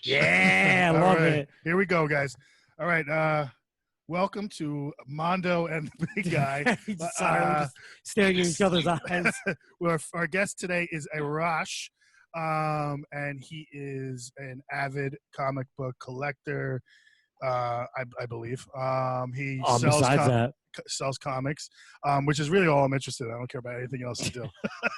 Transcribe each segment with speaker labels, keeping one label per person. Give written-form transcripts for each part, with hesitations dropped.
Speaker 1: Yeah, I
Speaker 2: All
Speaker 1: love
Speaker 2: right,
Speaker 1: it.
Speaker 2: here we go, guys. All right, welcome to Mondo and the Big Guy.
Speaker 1: Sorry, we're just staring at each other's eyes.
Speaker 2: Our guest today is Arash, and he is an avid comic book collector. I believe he
Speaker 1: Besides that,
Speaker 2: sells comics, which is really all I'm interested in. I don't care about anything else you do.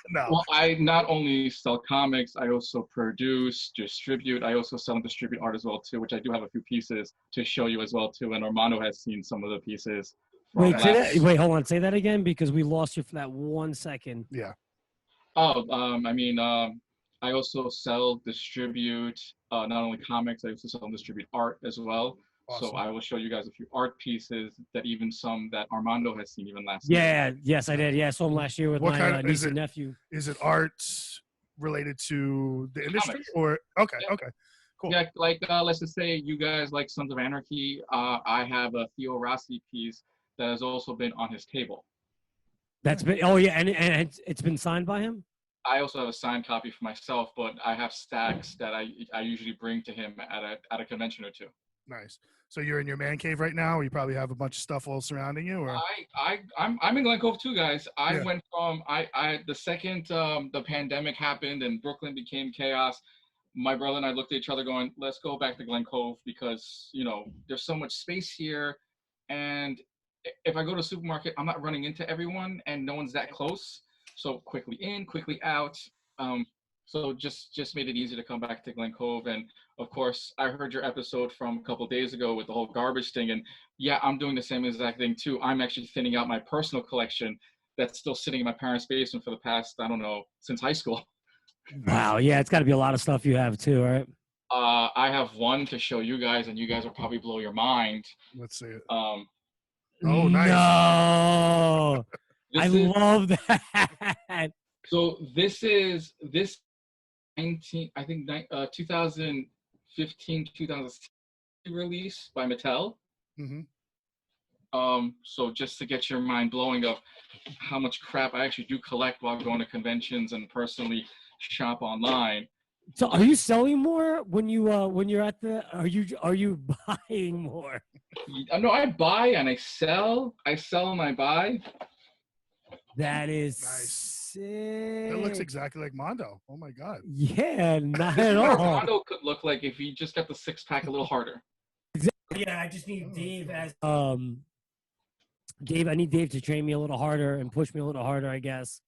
Speaker 2: No.
Speaker 3: Well, I not only sell comics, I also produce, distribute. I also sell and distribute art as well too, which I do have a few pieces to show you as well too. And Armando has seen some of the pieces.
Speaker 1: wait, hold on, say that again because we lost you for that 1 second.
Speaker 2: Yeah.
Speaker 3: Oh, I also sell, distribute not only comics, I also sell and distribute art as well.
Speaker 2: Awesome.
Speaker 3: So I will show you guys a few art pieces that even some that Armando has seen even last year.
Speaker 1: Yes, I did. Yeah, I saw him last year with my niece and nephew.
Speaker 2: Is it art related to the industry
Speaker 3: Comics.
Speaker 2: or okay,
Speaker 3: Yeah.
Speaker 2: okay, cool.
Speaker 3: Yeah, like let's just say you guys like Sons of Anarchy. I have a Theo Rossi piece that has also been on his table.
Speaker 1: That's been and it's been signed by him.
Speaker 3: I also have a signed copy for myself, but I have stacks that I usually bring to him at a convention or two.
Speaker 2: Nice. So you're in your man cave right now. You probably have a bunch of stuff all surrounding you. Or
Speaker 3: I'm in Glen Cove too, guys. I
Speaker 2: Yeah.
Speaker 3: went from the second the pandemic happened and Brooklyn became chaos. My brother and I looked at each other, going, "Let's go back to Glen Cove because there's so much space here, and if I go to the supermarket, I'm not running into everyone, and no one's that close. So quickly in, quickly out." So just made it easy to come back to Glen Cove. And of course, I heard your episode from a couple of days ago with the whole garbage thing. And yeah, I'm doing the same exact thing too. I'm actually thinning out my personal collection that's still sitting in my parents' basement for the past, I don't know, since high school.
Speaker 1: Wow, yeah, it's got to be a lot of stuff you have too, right?
Speaker 3: I have one to show you guys, and you guys will probably blow your mind.
Speaker 2: Let's see it.
Speaker 3: Oh,
Speaker 2: nice.
Speaker 1: No, I love that.
Speaker 3: So this 2015, 2016 release by Mattel.
Speaker 2: Mm-hmm.
Speaker 3: So just to get your mind blowing of how much crap I actually do collect while going to conventions and personally shop online.
Speaker 1: So are you selling more when you're at the? Are you buying more?
Speaker 3: No, I buy and I sell. I sell and I buy.
Speaker 1: That is
Speaker 2: Nice.
Speaker 1: sick.
Speaker 2: It looks exactly like Mondo. Oh my god.
Speaker 1: Yeah, not at all.
Speaker 3: Mondo could look like if he just got the six pack a little harder.
Speaker 1: Exactly. Yeah, I just need Dave as Dave. I need Dave to train me a little harder and push me a little harder, I guess.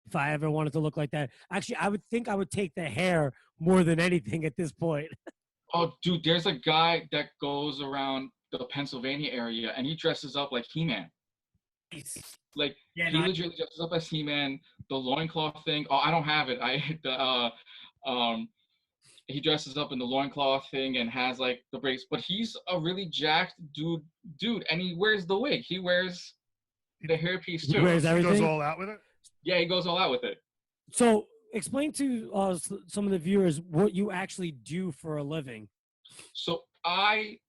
Speaker 1: If I ever wanted to look like that, actually, I would take the hair more than anything at this point.
Speaker 3: Oh, dude, there's a guy that goes around the Pennsylvania area and he dresses up like He-Man. Like he legitimately dresses up as He-Man. The loincloth thing. Oh, I don't have it. He dresses up in the loincloth thing and has like the brace. But he's a really jacked dude, and he wears the wig. He wears the hairpiece too.
Speaker 1: He wears everything?
Speaker 2: He goes all out with it?
Speaker 3: Yeah, he goes all out with it.
Speaker 1: So explain to some of the viewers what you actually do for a living.
Speaker 3: So I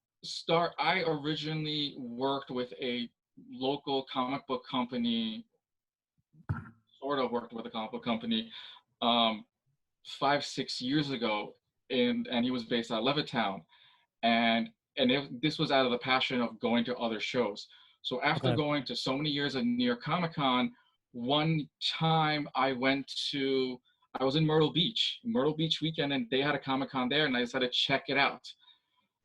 Speaker 3: originally worked with a local comic book company, sort of worked with a comic book company 5-6 years ago, and he was based out of Levittown, and this was out of the passion of going to other shows. So after going to so many years of New York Comic Con, one time I was in Myrtle Beach weekend, and they had a Comic Con there, and I decided to check it out.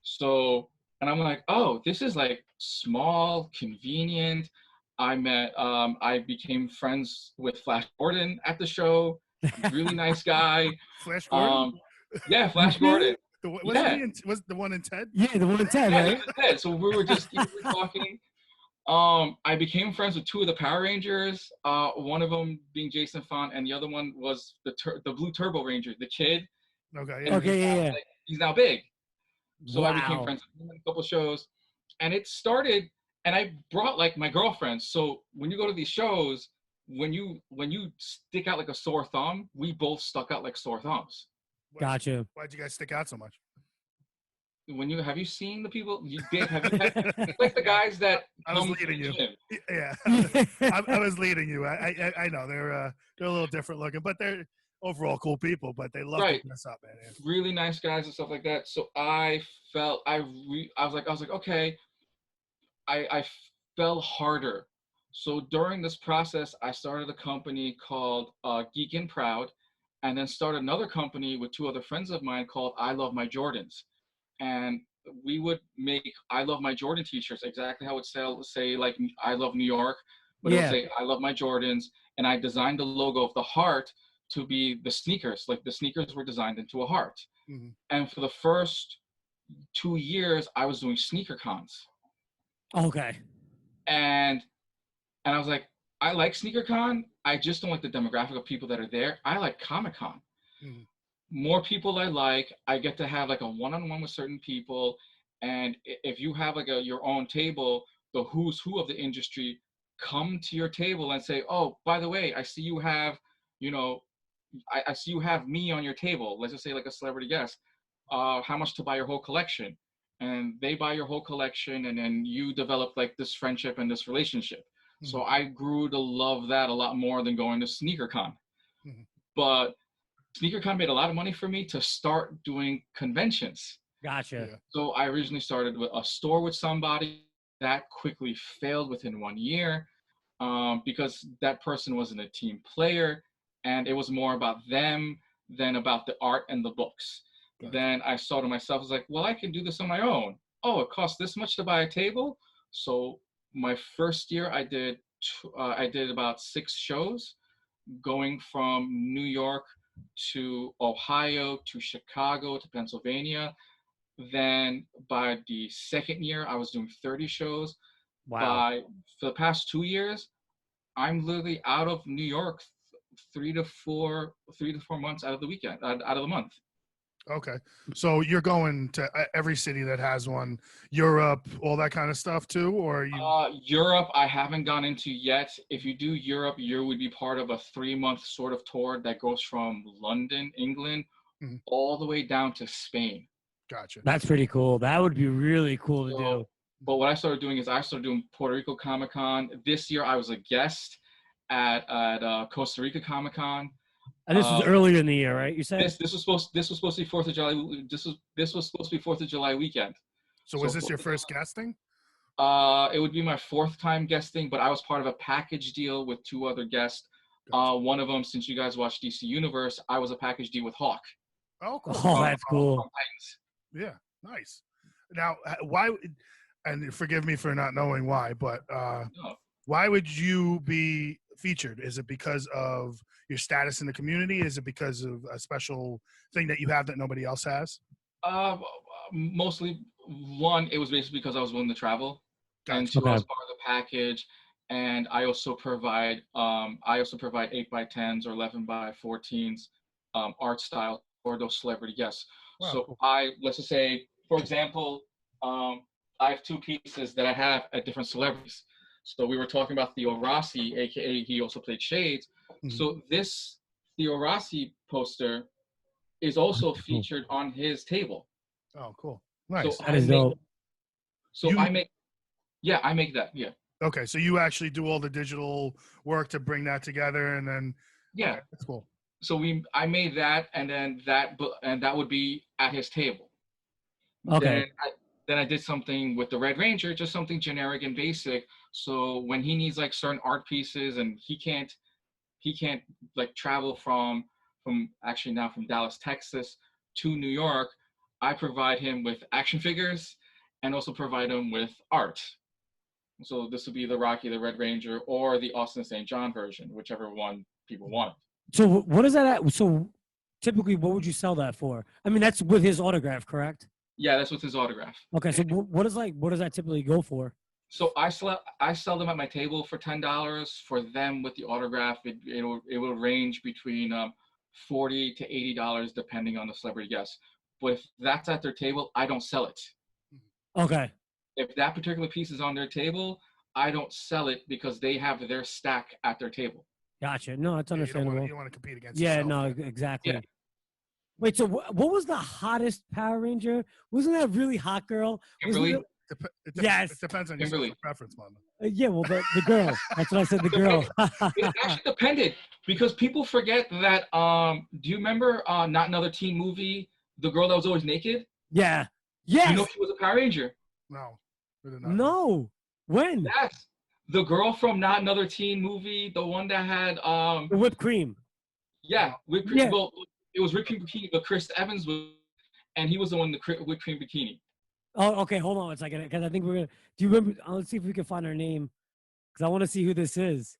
Speaker 3: So, and I'm like, oh, this is like small, convenient. I became friends with Flash Gordon at the show. Really nice guy.
Speaker 2: Flash Gordon?
Speaker 3: Yeah, Flash Gordon.
Speaker 2: Was the one in Ted?
Speaker 1: Yeah, the one in Ted, right?
Speaker 3: Ted. So we were just talking. I became friends with two of the Power Rangers. One of them being Jason Font, and the other one was the Blue Turbo Ranger, the kid.
Speaker 2: Okay.
Speaker 1: Yeah. Okay. Yeah.
Speaker 3: He's now big. So
Speaker 1: wow.
Speaker 3: I became friends with him in a couple shows, and it started. And I brought like my girlfriends. So when you go to these shows, when you stick out like a sore thumb, we both stuck out like sore thumbs.
Speaker 1: Gotcha.
Speaker 2: Why'd you guys stick out so much?
Speaker 3: Have you seen the people? Have you like the guys that
Speaker 2: I was leading you. Yeah, I was leading you. I know they're a little different looking, but they're overall cool people, but they love
Speaker 3: Right.
Speaker 2: to dress up, man. Yeah.
Speaker 3: Really nice guys and stuff like that. So I felt I was like, okay, I fell harder. So during this process, I started a company called Geek and Proud, and then started another company with two other friends of mine called I Love My Jordans. And we would make I Love My Jordan t-shirts, exactly how it say like I Love New York, but it'll
Speaker 1: Yeah.
Speaker 3: say I Love My Jordans. And I designed the logo of the heart to be the sneakers. Like the sneakers were designed into a heart.
Speaker 2: Mhm.
Speaker 3: And for the first 2 years, I was doing sneaker cons.
Speaker 1: Okay.
Speaker 3: And I was like, I like sneaker con. I just don't like the demographic of people that are there. I like Comic Con.
Speaker 2: Mhm.
Speaker 3: More people I like. I get to have like a one-on-one with certain people. And if you have like your own table, the who's who of the industry come to your table and say, oh, by the way, I see you have, you know, I see you have me on your table. Let's just say like a celebrity guest. How much to buy your whole collection? And they buy your whole collection, and then you develop like this friendship and this relationship. So I grew to love that a lot more than going to SneakerCon.
Speaker 2: Mhm.
Speaker 3: But SneakerCon made a lot of money for me to start doing conventions.
Speaker 1: Gotcha.
Speaker 2: Yeah.
Speaker 3: So I originally started with a store with somebody that quickly failed within 1 year because that person wasn't a team player, and it was more about them than about the art and the books.
Speaker 2: Gotcha.
Speaker 3: Then I saw to myself, I was like, well, I can do this on my own. Oh, it costs this much to buy a table. So my first year, I did about 6 shows, going from New York to Ohio to Chicago to Pennsylvania. Then by the second year, I was doing 30 shows.
Speaker 1: Wow.
Speaker 3: For the past 2 years, I'm literally out of New York 3 to 4 months out of the weekend, out of the month.
Speaker 2: Okay. So you're going to every city that has one, Europe, all that kind of stuff too, or you?
Speaker 3: Europe, I haven't gone into yet. If you do Europe, you would be part of a 3-month sort of tour that goes from London, England,
Speaker 2: Mhm.
Speaker 3: all the way down to Spain.
Speaker 2: Gotcha.
Speaker 1: That's pretty cool. That would be really cool to do.
Speaker 3: But what I started doing is I started doing Puerto Rico Comic Con. This year, I was a guest at Costa Rica Comic Con.
Speaker 1: And this was earlier in the year, right? You said
Speaker 3: This was supposed to be 4th of July. This was supposed to be 4th of July weekend.
Speaker 2: So was this your first guesting?
Speaker 3: It would be my 4th time guesting, but I was part of a package deal with 2 other guests.
Speaker 2: Gotcha.
Speaker 3: One of them, since you guys watch DC Universe, I was a package deal with Hawk.
Speaker 2: Oh, cool.
Speaker 1: Oh, that's cool.
Speaker 2: Yeah, nice. Now, why? And forgive me for not knowing why, but
Speaker 3: No.
Speaker 2: why would you be featured? Is it because of your status in the community? Is it because of a special thing that you have that nobody else has?
Speaker 3: Mostly, one, it was basically because I was willing to travel, and
Speaker 2: Gotcha.
Speaker 3: 2, I was part of the package, and I also provide 8x10s or 11x14s art style for those celebrity guests.
Speaker 2: Wow,
Speaker 3: So
Speaker 2: cool.
Speaker 3: let's just say, for example, I have 2 pieces that I have at different celebrities. So we were talking about Theo Rossi, aka he also played Shades.
Speaker 2: Mhm.
Speaker 3: So this Theo Rossi poster is also featured on his table.
Speaker 2: Oh, cool. Nice.
Speaker 3: So
Speaker 1: That is dope.
Speaker 3: I make that. Yeah.
Speaker 2: Okay, so you actually do all the digital work to bring that together, and then
Speaker 3: Yeah.
Speaker 2: okay, that's cool.
Speaker 3: So I made that, and then that would be at his table.
Speaker 1: Okay.
Speaker 3: Then I did something with the Red Ranger, just something generic and basic. So when he needs like certain art pieces, and he can't like travel from Dallas, Texas to New York, I provide him with action figures and also provide him with art. So this would be the Rocky the Red Ranger or the Austin St. John version, whichever one people want.
Speaker 1: So what is that at? So typically, what would you sell that for? I mean, that's with his autograph, correct?
Speaker 3: Yeah, that's with his autograph.
Speaker 1: Okay. So what does that typically go for?
Speaker 3: So I sell them at my table for $10. For them with the autograph, it will range between $40 to $80 depending on the celebrity guest. But if that's at their table, I don't sell it.
Speaker 1: Okay.
Speaker 3: If that particular piece is on their table, I don't sell it because they have their stack at their table.
Speaker 1: Gotcha. No, that's
Speaker 2: Yeah,
Speaker 1: understandable.
Speaker 2: you don't want to compete against
Speaker 1: Yeah,
Speaker 2: yourself.
Speaker 1: no, exactly.
Speaker 3: Yeah.
Speaker 1: Wait, so what was the hottest Power Ranger? Wasn't that really hot girl?
Speaker 3: Kimberly?
Speaker 1: Yes.
Speaker 2: It depends on your
Speaker 3: Kimberly.
Speaker 2: sexual preference, Mondo.
Speaker 1: Yeah, well, the girl. That's what I said. The girl.
Speaker 3: It actually depended because people forget that. Do you remember Not Another Teen Movie? The girl that was always naked.
Speaker 1: Yeah.
Speaker 3: You
Speaker 1: Yes.
Speaker 3: know she was a Power Ranger.
Speaker 2: No, we did not.
Speaker 1: No. When?
Speaker 3: Yes, the girl from Not Another Teen Movie, the one that had
Speaker 1: The whipped cream.
Speaker 3: yeah, whipped cream.
Speaker 1: Yeah.
Speaker 3: Well, it was whipped cream bikini, but Chris Evans was, and he was the one in the whipped cream bikini.
Speaker 1: Oh, okay. Hold on a second, because I think we're gonna. Do you remember? Let's see if we can find her name, because I want to see who this is.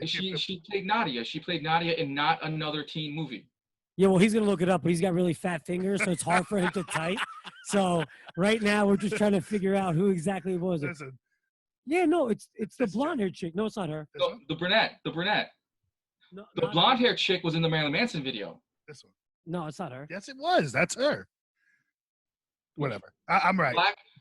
Speaker 3: She played Nadia. She played Nadia in Not Another Teen Movie.
Speaker 1: Yeah, well, he's gonna look it up, but he's got really fat fingers, so it's hard for him to type. So right now, we're just trying to figure out who exactly it was.
Speaker 2: Listen,
Speaker 1: Yeah, no, it's the
Speaker 2: This
Speaker 1: blonde haired chick. No, it's not her.
Speaker 3: No, the brunette.
Speaker 1: No,
Speaker 3: The
Speaker 1: not-
Speaker 3: blonde haired chick was in the Marilyn Manson video.
Speaker 2: this one.
Speaker 1: No, it's not her.
Speaker 2: Yes, it was. That's her. Whatever. I'm right.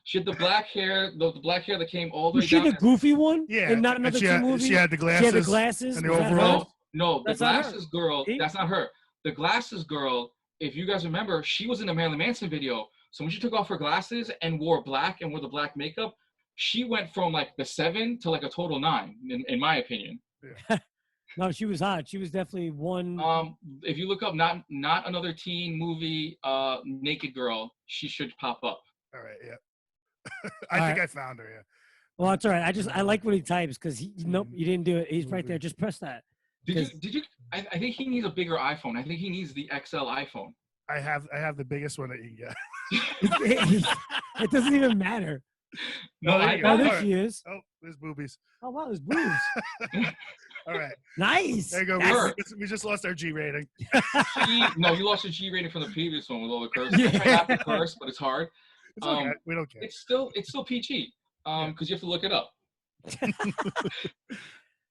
Speaker 3: She had the black hair, the black hair that came all the
Speaker 1: Was
Speaker 3: way
Speaker 1: she
Speaker 3: down.
Speaker 1: the goofy one?
Speaker 2: Yeah,
Speaker 1: And not
Speaker 2: and
Speaker 1: another
Speaker 2: she
Speaker 1: teen
Speaker 2: had-
Speaker 1: movie.
Speaker 2: she had the
Speaker 1: She had the
Speaker 2: glasses
Speaker 1: glasses
Speaker 2: and the
Speaker 1: Was that her?
Speaker 2: overalls.
Speaker 3: No, the
Speaker 1: That's not her.
Speaker 3: glasses girl.
Speaker 1: See?
Speaker 3: That's not her. The glasses girl. If you guys remember, she was in the Marilyn Manson video. So when she took off her glasses and wore black and wore the black makeup, she went from like the 7 to like a total 9, in my opinion.
Speaker 1: No, she was hot. She was definitely one.
Speaker 3: If you look up not another teen movie, naked girl, she should pop up.
Speaker 2: All right. Yeah. I think I found her. Yeah.
Speaker 1: Well, it's all right. I like when he types because nope, you didn't do it. He's right there. Just press that.
Speaker 3: Did you? I think he needs a bigger iPhone. I think he needs the XL iPhone.
Speaker 2: I have the biggest one that you can get.
Speaker 1: It doesn't even matter.
Speaker 3: No,
Speaker 2: there you go.
Speaker 1: Oh,
Speaker 2: All
Speaker 1: there
Speaker 2: right.
Speaker 1: she is.
Speaker 2: Oh, there's boobies.
Speaker 1: Oh wow, there's boobs.
Speaker 2: All right.
Speaker 1: Nice.
Speaker 2: There you go.
Speaker 3: Her.
Speaker 2: We just lost our G rating.
Speaker 3: No, you lost your G rating from the previous one with all the curse.
Speaker 1: Yeah.
Speaker 3: I try not to curse, but it's hard.
Speaker 2: It's okay. We don't care.
Speaker 3: It's still PG. Because you have to look it up.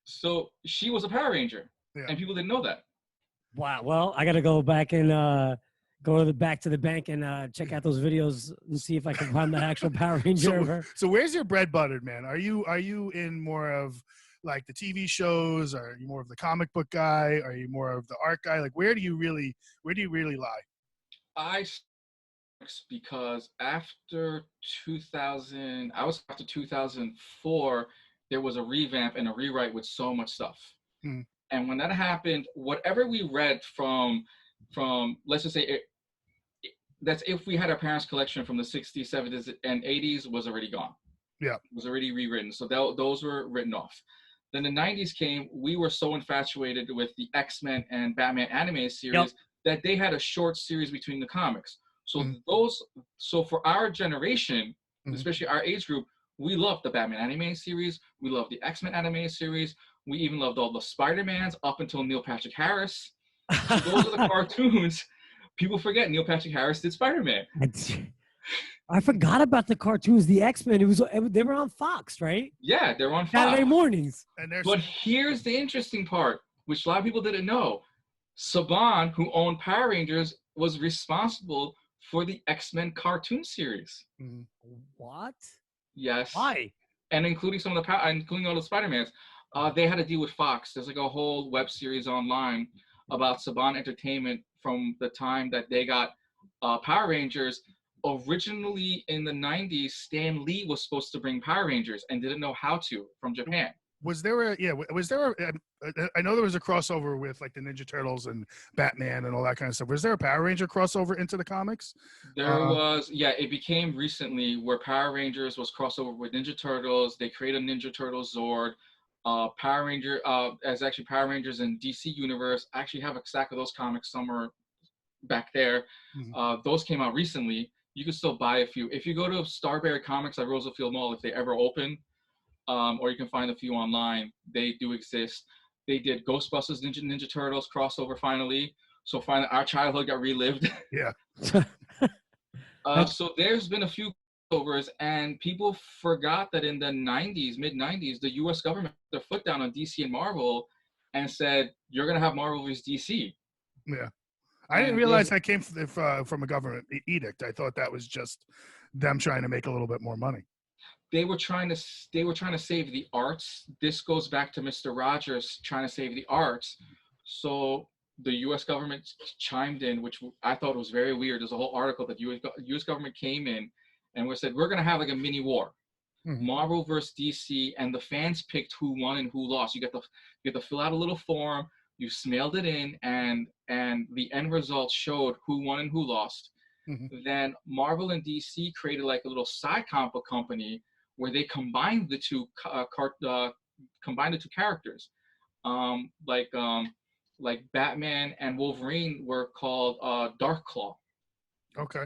Speaker 3: So she was a Power Ranger, and people didn't know that.
Speaker 1: Wow. Well, I gotta go back and go back to the bank and check out those videos and see if I can find the actual Power Ranger of her.
Speaker 2: So where's your bread buttered, man? Are you in more of like the TV shows? Are you more of the comic book guy? Are you more of the art guy? Like where do you really lie?
Speaker 3: I because after 2000, after 2004, there was a revamp and a rewrite with so much stuff. And when that happened, whatever we read from let's just say that's if we had our parents' collection from the 60s, 70s, and 80s was already gone.
Speaker 2: Yeah,
Speaker 3: it was already rewritten. So those were written off. Then the 90s came. We were so infatuated with the X-Men and Batman anime series that they had a short series between the comics. So so for our generation, especially our age group, we loved the Batman anime series. We loved the X-Men anime series. We even loved all the Spider-Mans up until Neil Patrick Harris. So those are the cartoons. People forget Neil Patrick Harris did Spider-Man.
Speaker 1: I forgot about the cartoons, the X-Men. They were on Fox, right?
Speaker 3: Yeah, they're on Fox.
Speaker 1: Saturday mornings.
Speaker 3: But here's the interesting part, which a lot of people didn't know. Saban, who owned Power Rangers, was responsible for the X-Men cartoon series.
Speaker 1: What?
Speaker 3: Yes.
Speaker 1: Why?
Speaker 3: And including including all the Spider-Mans. They had to deal with Fox. There's like a whole web series online about Saban Entertainment from the time that they got Power Rangers. Originally in the 90s, Stan Lee was supposed to bring Power Rangers and didn't know how to from Japan.
Speaker 2: Was there I know there was a crossover with like the Ninja Turtles and Batman and all that kind of stuff. Was there a Power Ranger crossover into the comics? There
Speaker 3: was, it became recently where Power Rangers was crossover with Ninja Turtles. They created Ninja Turtles Zord. Power Ranger, as actually Power Rangers in DC Universe. I actually have a stack of those comics somewhere back there. Those came out recently. You can still buy a few. If you go to Starberry Comics at Roosevelt Mall, if they ever open, or you can find a few online, they do exist. They did Ghostbusters Ninja Turtles crossover finally. So finally our childhood got relived.
Speaker 2: Yeah.
Speaker 3: So there's been a few crossovers, and people forgot that in the 90s, mid-90s, the U.S. government put their foot down on DC and Marvel and said, you're going to have Marvel vs. DC.
Speaker 2: Yeah. I didn't realize that came from a government edict. I thought that was just them trying to make a little bit more money.
Speaker 3: They were trying to save the arts. This goes back to Mr. Rogers trying to save the arts. So the U.S. government chimed in, which I thought was very weird. There's a whole article that U.S. government came in and we said we're gonna have like a mini war,
Speaker 2: Mhm.
Speaker 3: Marvel versus DC, and the fans picked who won and who lost. You get to fill out a little form. You mailed it in, and the end result showed who won and who lost.
Speaker 2: Mhm.
Speaker 3: Then Marvel and DC created like a little side comic book company where they combined the two characters. Like Batman and Wolverine were called Dark Claw.
Speaker 2: Okay.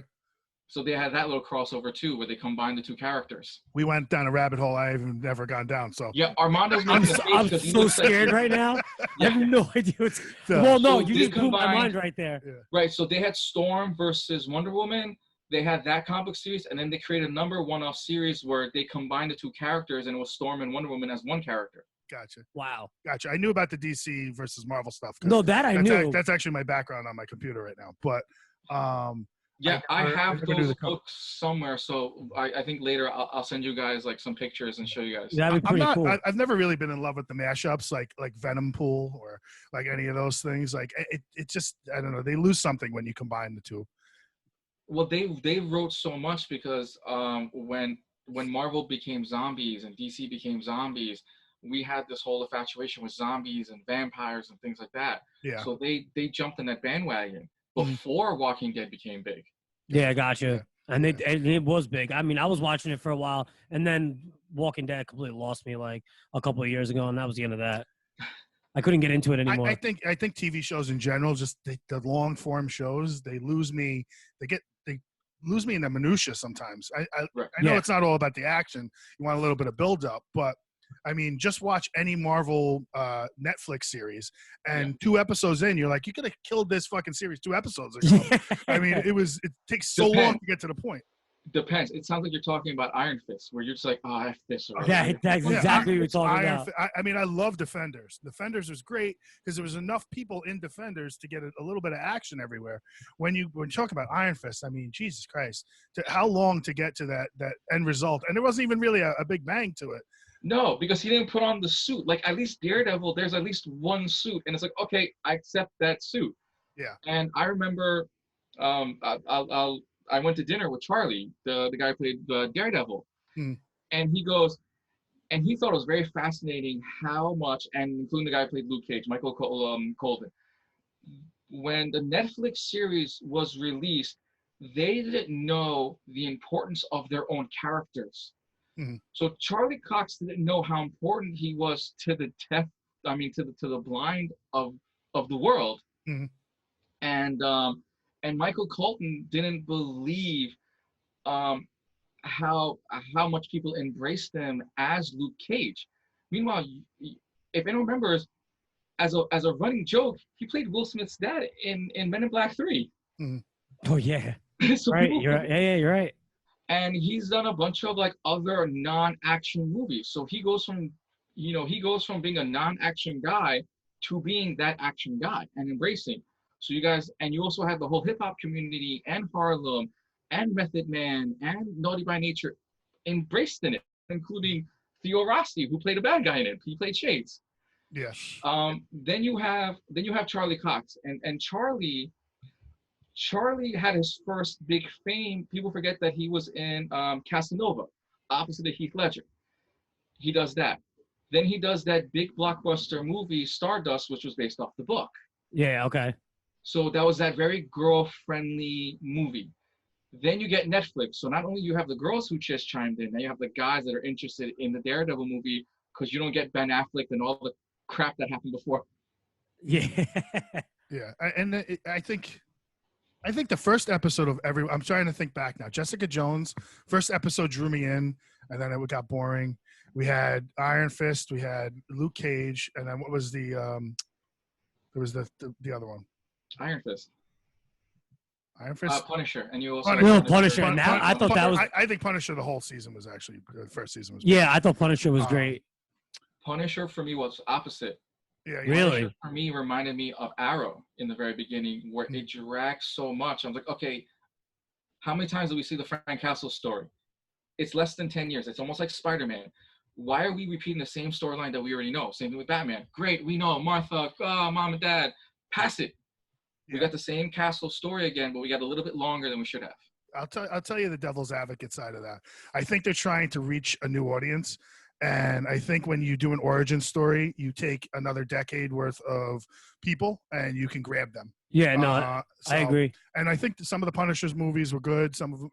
Speaker 3: So they had that little crossover too, where they combined the two characters.
Speaker 2: We went down a rabbit hole I haven't never gone down. So
Speaker 3: Yeah, Armando's
Speaker 1: I'm
Speaker 3: making a
Speaker 1: so,
Speaker 3: face
Speaker 1: I'm
Speaker 3: 'cause he
Speaker 1: so
Speaker 3: looks like
Speaker 1: scared
Speaker 3: you.
Speaker 1: right now. I
Speaker 3: Yeah.
Speaker 1: have no idea what's.
Speaker 2: So-
Speaker 1: Well, no,
Speaker 3: So
Speaker 1: you
Speaker 3: they
Speaker 1: just blew my
Speaker 3: combined-
Speaker 1: mind right there.
Speaker 3: Right, so they had Storm versus Wonder Woman. They had that comic book series, and then they created a number one-off series where they combined the two characters, and it was Storm and Wonder Woman as one character.
Speaker 2: Gotcha.
Speaker 1: Wow.
Speaker 2: Gotcha. I knew about the DC versus Marvel stuff. 'Cause
Speaker 1: No, that I knew.
Speaker 2: That's actually my background on my computer right now. But
Speaker 3: Yeah, I
Speaker 2: never- I
Speaker 3: have
Speaker 2: never knew
Speaker 3: those
Speaker 2: the
Speaker 3: books somewhere, so I think later I'll send you guys like some pictures and show you guys.
Speaker 1: That'd be pretty cool.
Speaker 2: I've never really been in love with the mashups like Venom Pool or like any of those things. Like it just, I don't know. They lose something when you combine the two.
Speaker 3: Well, they wrote so much because when Marvel became zombies and DC became zombies, we had this whole infatuation with zombies and vampires and things like that.
Speaker 2: Yeah.
Speaker 3: So they jumped in that bandwagon
Speaker 2: Mhm.
Speaker 3: before Walking Dead became big.
Speaker 1: Yeah, gotcha.
Speaker 2: Yeah.
Speaker 1: And it was big. I mean, I was watching it for a while, and then Walking Dead completely lost me like a couple of years ago, and that was the end of that. I couldn't get into it anymore.
Speaker 2: I think TV shows in general, just the long form shows, they lose me. They lose me in the minutia sometimes. I
Speaker 3: Right.
Speaker 2: know
Speaker 1: Yeah.
Speaker 2: it's not all about the action. You want a little bit of build up, but I mean, just watch any Marvel Netflix series, and 2 episodes in, you're like, you could have killed this fucking series 2 episodes ago. I mean, it takes so long to get to the point.
Speaker 3: Depends. It sounds like you're talking about Iron Fist, where you're just like, oh, F this.
Speaker 1: Yeah, that's exactly what you're talking
Speaker 2: Iron
Speaker 1: about.
Speaker 2: I mean, I love Defenders. Defenders was great because there was enough people in Defenders to get a little bit of action everywhere. When you talk about Iron Fist, I mean, Jesus Christ, how long to get to that end result? And there wasn't even really a big bang to it.
Speaker 3: No, because he didn't put on the suit. Like at least Daredevil, there's at least one suit, and it's like, okay, I accept that suit.
Speaker 2: Yeah.
Speaker 3: And I remember, I went to dinner with Charlie, the guy who played Daredevil, and he goes, and he thought it was very fascinating how much, and including the guy who played Luke Cage, Michael Colton, when the Netflix series was released, they didn't know the importance of their own characters.
Speaker 2: Mm-hmm.
Speaker 3: So Charlie Cox didn't know how important he was to the deaf, I mean, to the blind of the world,
Speaker 2: Mm-hmm.
Speaker 3: and Michael Colton didn't believe how much people embraced him as Luke Cage. Meanwhile, if anyone remembers, as a running joke, he played Will Smith's dad in Men in Black 3.
Speaker 1: Oh yeah,
Speaker 3: So
Speaker 1: right.
Speaker 3: people-
Speaker 1: You're right. Yeah, you're right.
Speaker 3: and he's done a bunch of like other non-action movies. So he goes from being a non-action guy to being that action guy and embracing. So you guys, and you also have the whole hip hop community and Harlem and Method Man and Naughty by Nature embraced in it, including Theo Rossi, who played a bad guy in it. He played Shades.
Speaker 2: Yeah.
Speaker 3: Then you have Charlie Cox, and Charlie had his first big fame. People forget that he was in Casanova, opposite of Heath Ledger. He does that. Then he does that big blockbuster movie, Stardust, which was based off the book.
Speaker 1: Yeah. Okay.
Speaker 3: So that was that very girl-friendly movie. Then you get Netflix. So not only you have the girls who just chimed in, now you have the guys that are interested in the Daredevil movie because you don't get Ben Affleck and all the crap that happened before.
Speaker 1: Yeah.
Speaker 2: Yeah. I think the first episode of I'm trying to think back now. Jessica Jones, first episode drew me in, and then it got boring. We had Iron Fist, we had Luke Cage, and then what was the there was the other one.
Speaker 3: Iron Fist.
Speaker 2: Iron Fist.
Speaker 3: Punisher, and you also
Speaker 1: Punisher. And that, I thought that was.
Speaker 2: I think Punisher. The whole season was actually the first season was.
Speaker 1: Yeah, I thought Punisher was great.
Speaker 3: Punisher for me was opposite.
Speaker 2: Yeah.
Speaker 1: Really?
Speaker 3: Punisher for me reminded me of Arrow in the very beginning, where it drags so much. I was like, okay, how many times do we see the Frank Castle story? It's less than 10 years. It's almost like Spider-Man. Why are we repeating the same storyline that we already know? Same thing with Batman. Great, we know Martha, mom and dad. Pass it. We got the same Castle story again, but we got a little bit longer than we should have.
Speaker 2: I'll tell you the devil's advocate side of that. I think they're trying to reach a new audience. And I think when you do an origin story, you take another decade worth of people and you can grab them.
Speaker 1: Yeah, no, I agree.
Speaker 2: And I think some of the Punisher's movies were good. Some of them,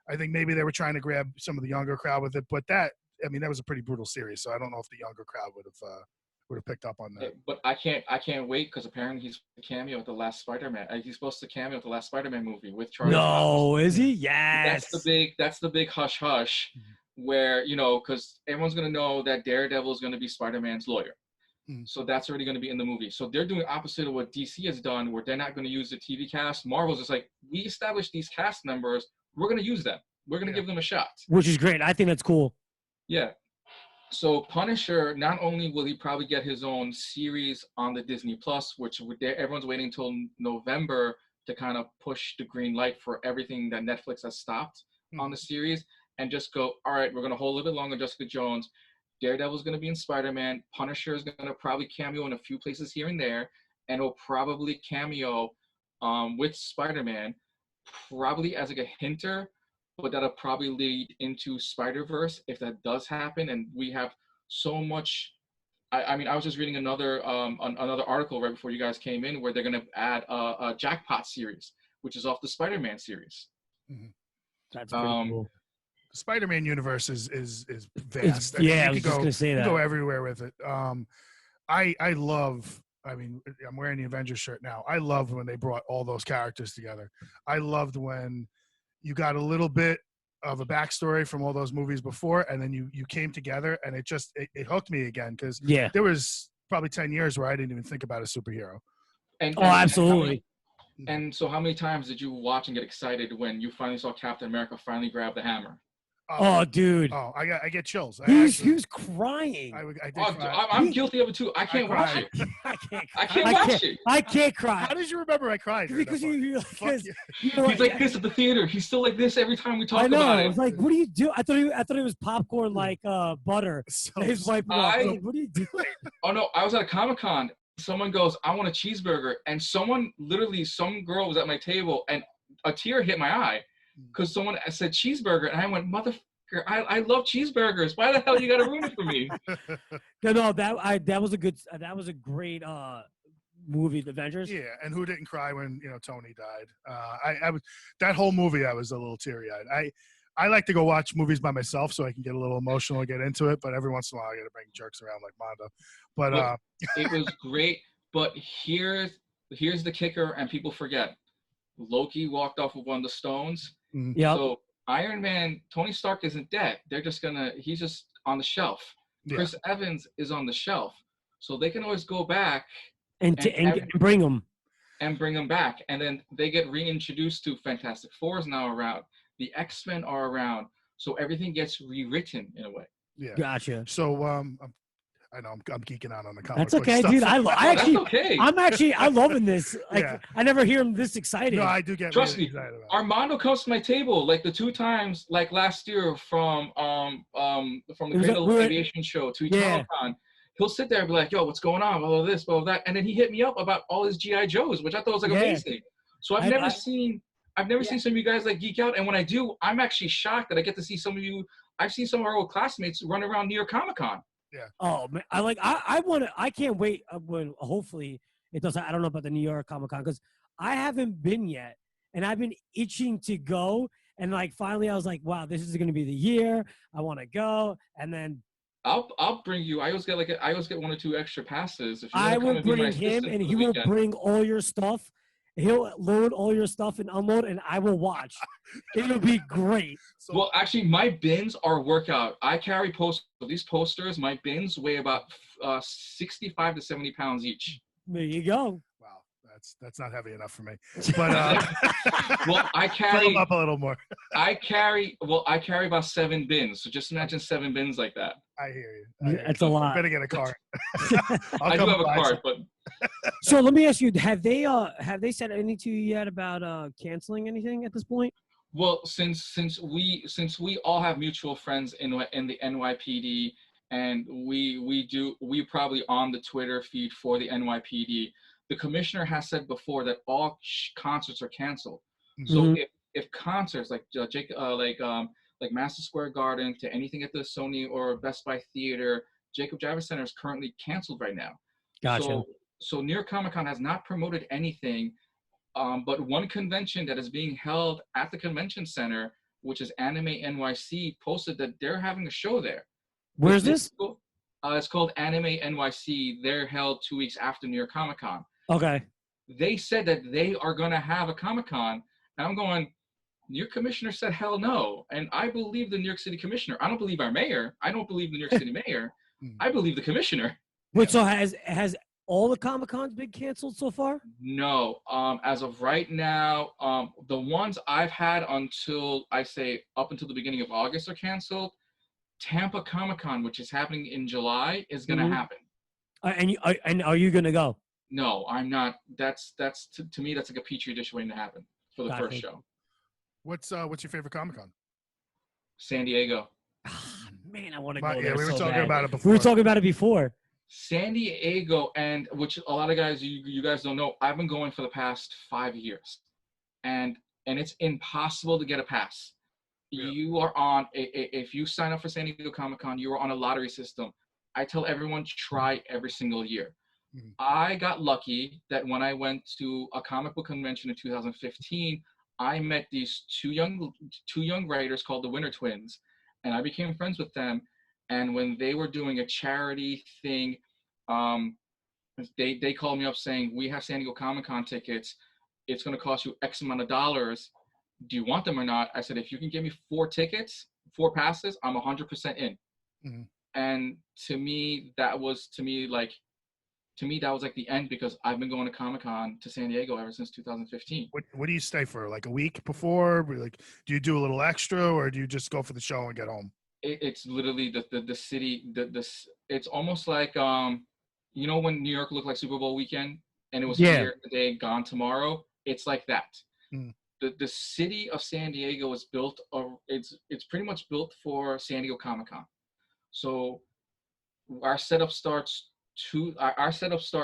Speaker 2: I think maybe they were trying to grab some of the younger crowd with it. But that was a pretty brutal series. So I don't know if the younger crowd would have picked up on that.
Speaker 3: But I can't wait because apparently he's a cameo at the last Spider-Man. He's supposed to cameo at the last Spider-Man movie with Charlie.
Speaker 1: No, is he? Yes.
Speaker 3: That's the big hush hush. Where, because everyone's going to know that Daredevil is going to be Spider-Man's lawyer. So that's already going to be in the movie. So they're doing opposite of what DC has done, where they're not going to use the TV cast. Marvel's just like, we established these cast members. We're going to use them. We're going to give them a shot.
Speaker 1: Which is great. I think that's cool.
Speaker 3: Yeah. So Punisher, not only will he probably get his own series on the Disney Plus, which everyone's waiting until November to kind of push the green light for everything that Netflix has stopped on the series. And just go, all right, we're going to hold a little bit longer Jessica Jones. Daredevil's going to be in Spider-Man. Punisher is going to probably cameo in a few places here and there. And will probably cameo with Spider-Man, probably as like a hinter, but that'll probably lead into Spider-Verse if that does happen. And we have so much. I was just reading another article right before you guys came in where they're going to add a Jackpot series, which is off the Spider-Man series.
Speaker 1: That's pretty cool.
Speaker 2: The Spider-Man universe is vast.
Speaker 1: I was just gonna say that.
Speaker 2: You can go everywhere with it. I love. I'm wearing the Avengers shirt now. I loved when they brought all those characters together. I loved when you got a little bit of a backstory from all those movies before, and then you came together, and it hooked me again because there was probably 10 years where I didn't even think about a superhero.
Speaker 1: Absolutely.
Speaker 3: And so how many times did you watch and get excited when you finally saw Captain America finally grab the hammer?
Speaker 1: Oh, dude.
Speaker 2: Oh, I get chills.
Speaker 1: He was crying.
Speaker 3: I'm guilty of it too. I can't watch it. I can't watch it.
Speaker 1: I can't cry.
Speaker 2: How did you remember I cried?
Speaker 1: Because
Speaker 3: he's like this at the theater. He's still like this every time we talk about it.
Speaker 1: I was like, what do you do? I thought it was popcorn like butter. His wife. What are you doing?
Speaker 3: Oh no, I was at a Comic-Con. Someone goes, I want a cheeseburger. And some girl was at my table and a tear hit my eye. Because someone said cheeseburger, and I went, motherfucker, I love cheeseburgers. Why the hell you got to ruin it for me?
Speaker 1: No, that was a great movie, The Avengers.
Speaker 2: Yeah, and who didn't cry when Tony died? I was that whole movie. I was a little teary-eyed. I like to go watch movies by myself so I can get a little emotional and get into it. But every once in a while, I got to bring jerks around like Mondo. But
Speaker 3: it was great. But here's the kicker, and people forget. Loki walked off with one of the stones.
Speaker 1: Yeah.
Speaker 3: So Iron Man, Tony Stark isn't dead. He's just on the shelf. Yeah. Chris Evans is on the shelf. So they can always go back
Speaker 1: and bring him.
Speaker 3: And bring him back. And then they get reintroduced to Fantastic Four is now around. The X-Men are around. So everything gets rewritten in a way.
Speaker 2: Yeah.
Speaker 1: Gotcha.
Speaker 2: So I know I'm geeking out on the comic.
Speaker 1: That's okay, dude. I'm loving this. I never hear him this excited.
Speaker 2: No, I do get.
Speaker 3: Trust
Speaker 2: really
Speaker 3: me,
Speaker 2: excited about
Speaker 3: Armando comes to my table like the 2 times, like last year from the Cradle Aviation Show to Comic-Con. He'll sit there and be like, "Yo, what's going on? All of this, all of that," and then he hit me up about all his GI Joes, which I thought was like amazing. So I've never seen some of you guys like geek out, and when I do, I'm actually shocked that I get to see some of you. I've seen some of our old classmates run around New York Comic-Con.
Speaker 2: Yeah.
Speaker 1: Oh man, I can't wait when hopefully it does. I don't know about the New York Comic-Con because I haven't been yet, and I've been itching to go. And like finally, I was like, wow, this is going to be the year. I want to go, and then
Speaker 3: I'll bring you. I always get 1 or 2 extra passes. If
Speaker 1: I will bring him, and he will bring all your stuff. He'll load all your stuff and unload, and I will watch. It'll be great.
Speaker 3: Well, actually, my bins are workout. I carry posters. These posters, my bins weigh about 65 to 70 pounds each.
Speaker 1: There you go.
Speaker 2: Wow, that's not heavy enough for me. But
Speaker 3: well, I carry
Speaker 2: fill them up a little more.
Speaker 3: I carry about 7 bins. So just imagine 7 bins like that.
Speaker 2: I hear you.
Speaker 1: That's a lot.
Speaker 2: I'm gonna get a cart.
Speaker 3: I do have a cart, but.
Speaker 1: So let me ask you: Have they said anything to you yet about canceling anything at this point?
Speaker 3: Well, since we all have mutual friends in the NYPD, and we probably on the Twitter feed for the NYPD, the commissioner has said before that all concerts are canceled. So if concerts like Madison Square Garden to anything at the Sony or Best Buy Theater, Jacob Javits Center is currently canceled right now.
Speaker 1: Gotcha.
Speaker 3: So New York Comic Con has not promoted anything, but one convention that is being held at the convention center, which is Anime NYC, posted that they're having a show there.
Speaker 1: Where's this?
Speaker 3: It's called Anime NYC. They're held 2 weeks after New York Comic Con.
Speaker 1: Okay.
Speaker 3: They said that they are going to have a Comic Con, and I'm going, New York commissioner said hell no. And I believe the New York City commissioner. I don't believe our mayor. I don't believe the New York City mayor. I believe the commissioner.
Speaker 1: Wait, so has all the Comic Cons been canceled so far?
Speaker 3: No. As of right now, the ones I've had until up until the beginning of August are canceled. Tampa Comic Con, which is happening in July, is going to happen.
Speaker 1: And are you going to go?
Speaker 3: No, I'm not. That's to me, that's like a petri dish waiting to happen for the first show.
Speaker 2: What's your favorite Comic Con?
Speaker 3: San Diego.
Speaker 1: Man, I want to go there.
Speaker 2: Yeah, we were talking
Speaker 1: bad.
Speaker 2: about it before.
Speaker 1: We were talking about it before.
Speaker 3: San Diego, and which a lot of guys, you guys don't know, I've been going for the past 5 years, and it's impossible to get a pass. Yeah. You are on if you sign up for San Diego Comic Con, you are on a lottery system. I tell everyone, try every single year. Mm-hmm. I got lucky that when I went to a comic book convention in 2015, I met these two young writers called the Winter Twins, and I became friends with them. And when they were doing a charity thing, they called me up saying, "We have San Diego Comic Con tickets. It's going to cost you X amount of dollars. Do you want them or not?" I said, "If you can give me 4 passes, I'm 100% in." Mm-hmm. And to me, that was like the end, because I've been going to Comic-Con to San Diego ever since 2015.
Speaker 2: What do you stay for? Like a week before? Like, do you do a little extra, or do you just go for the show and get home?
Speaker 3: It's literally the city. It's almost like when New York looked like Super Bowl weekend and it was here today, gone tomorrow. It's like that. Mm. The city of San Diego is built. It's pretty much built for San Diego Comic-Con. So our setup starts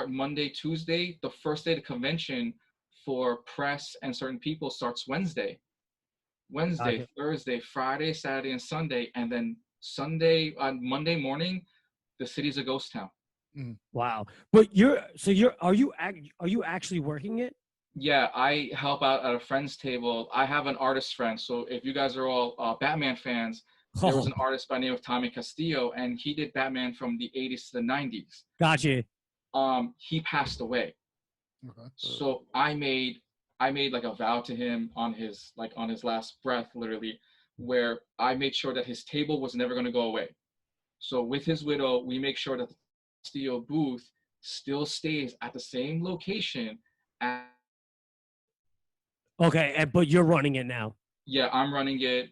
Speaker 3: Monday, Tuesday. The first day of the convention for press and certain people starts Wednesday, Thursday, Friday, Saturday, and Sunday. And then Monday morning, the city's a ghost town.
Speaker 1: Wow. But are you actually working it?
Speaker 3: Yeah, I help out at a friend's table. I have an artist friend. So if you guys are all Batman fans, there was an artist by the name of Tommy Castillo, and he did Batman from the 80s to the 90s.
Speaker 1: Gotcha.
Speaker 3: He passed away. Okay. So I made like a vow to him on his last breath, literally, where I made sure that his table was never going to go away. So with his widow, we make sure that the Castillo booth still stays at the same location.
Speaker 1: Okay, but you're running it now.
Speaker 3: Yeah, I'm running it.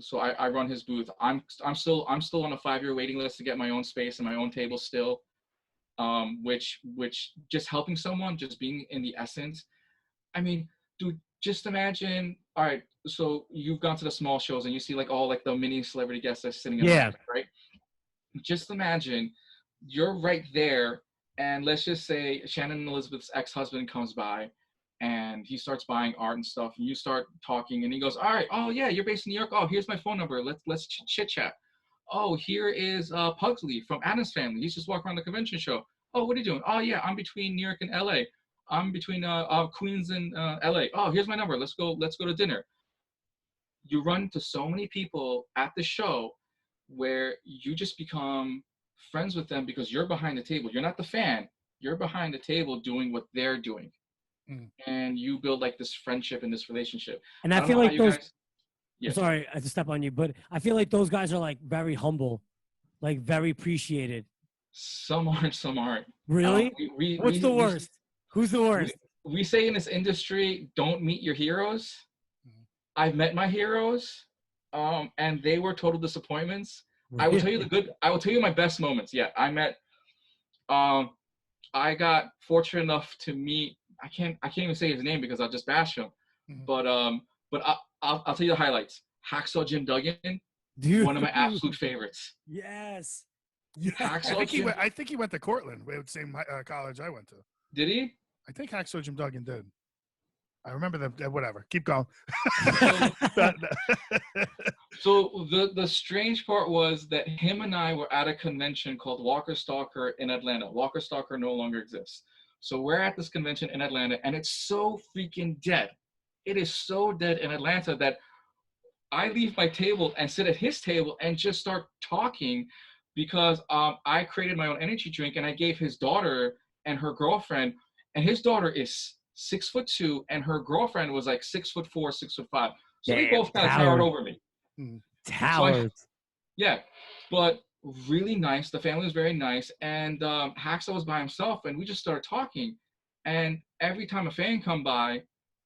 Speaker 3: So I run his booth. I'm still on a 5-year waiting list to get my own space and my own table still. Which just helping someone, just being in the essence. I mean, dude, just imagine. All right, so you've gone to the small shows and you see like all like the mini celebrity guests that's sitting in the back, right? Just imagine you're right there, and let's just say Shannon and Elizabeth's ex-husband comes by, and he starts buying art and stuff, and you start talking, and he goes, "All right, oh yeah, you're based in New York. Oh, here's my phone number. Let's chit chat. Oh, here is Pugsley from Addams Family. He's just walking around the convention show. Oh, what are you doing? Oh yeah, I'm between New York and LA. I'm between Queens and LA. Oh, here's my number. Let's go to dinner." You run into so many people at the show where you just become friends with them because you're behind the table. You're not the fan. You're behind the table doing what they're doing. And you build like this friendship and this relationship.
Speaker 1: And I feel like those. Yes. Sorry, I have to step on you, but I feel like those guys are like very humble, like very appreciated.
Speaker 3: Some aren't, some aren't.
Speaker 1: Really? What's the worst? Who's the worst?
Speaker 3: We say in this industry, don't meet your heroes. I've met my heroes, and they were total disappointments. Really? I will tell you my best moments. Yeah, I got fortunate enough to meet. I can't even say his name because I'll just bash him. But I'll tell you the highlights. Hacksaw Jim Duggan, dude, one of my absolute favorites.
Speaker 1: Yes.
Speaker 2: I think he went to Cortland, the same college I went to.
Speaker 3: Did he?
Speaker 2: I think Hacksaw Jim Duggan did. I remember that. Whatever. Keep going.
Speaker 3: So the strange part was that him and I were at a convention called Walker Stalker in Atlanta. Walker Stalker no longer exists. So we're at this convention in Atlanta, and it's so freaking dead. It is so dead in Atlanta that I leave my table and sit at his table and just start talking because I created my own energy drink, and I gave his daughter and her girlfriend, and his daughter is 6'2", and her girlfriend was like 6'4", 6'5". So they both kind of towered over me.
Speaker 1: Towers.
Speaker 3: So yeah, but really nice. The family was very nice, and Hacksaw was by himself, and we just started talking. And every time a fan come by,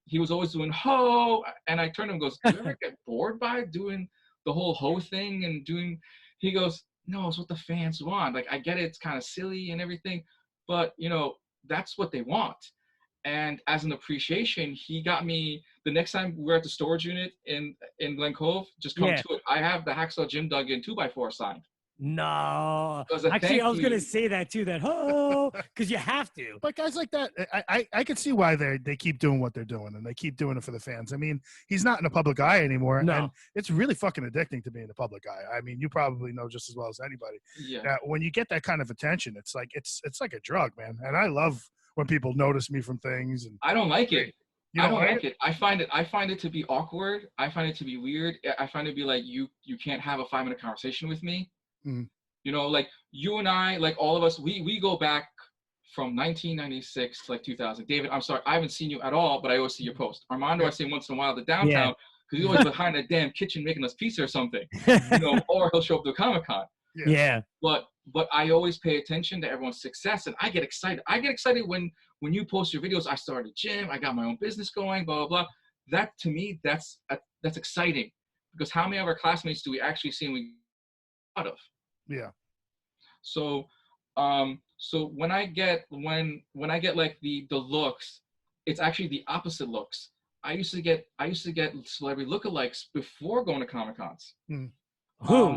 Speaker 3: he was always doing ho, and I turned to him and goes, "Do you ever get bored by doing the whole ho thing and doing?" He goes, "No, it's what the fans want. Like I get it, it's kind of silly and everything, but you know that's what they want." And as an appreciation, he got me the next time we're at the storage unit in Glen Cove, just come to it. I have the Hacksaw Jim Duggan 2x4 signed.
Speaker 1: No. Actually, I was going to say that too, that, oh, because you have to.
Speaker 2: But guys like that, I can see why they keep doing what they're doing, and they keep doing it for the fans. I mean, he's not in the public eye anymore, and it's really fucking addicting to be in the public eye. I mean, you probably know just as well as anybody.
Speaker 3: Yeah.
Speaker 2: When you get that kind of attention, it's like a drug, man. And I love when people notice me from things. And
Speaker 3: I don't like it.
Speaker 2: I don't
Speaker 3: like it. I find it to be awkward. I find it to be weird. I find it to be like you can't have a 5-minute conversation with me.
Speaker 2: Mm.
Speaker 3: You know, like you and I, like all of us, we go back from 1996 to like 2000. David, I'm sorry, I haven't seen you at all, but I always see your post. Armando, I see him once in a while at the downtown because he's always behind a damn kitchen making us pizza or something. You know, or he'll show up to Comic-Con.
Speaker 1: Yeah.
Speaker 3: But I always pay attention to everyone's success, and I get excited. I get excited when you post your videos. I started a gym. I got my own business going. Blah blah blah. That to me, that's exciting because how many of our classmates do we actually see and we out of?
Speaker 2: Yeah.
Speaker 3: So, so when I get like the looks, it's actually the opposite looks. I used to get celebrity lookalikes before going to Comic-Cons.
Speaker 2: Mm.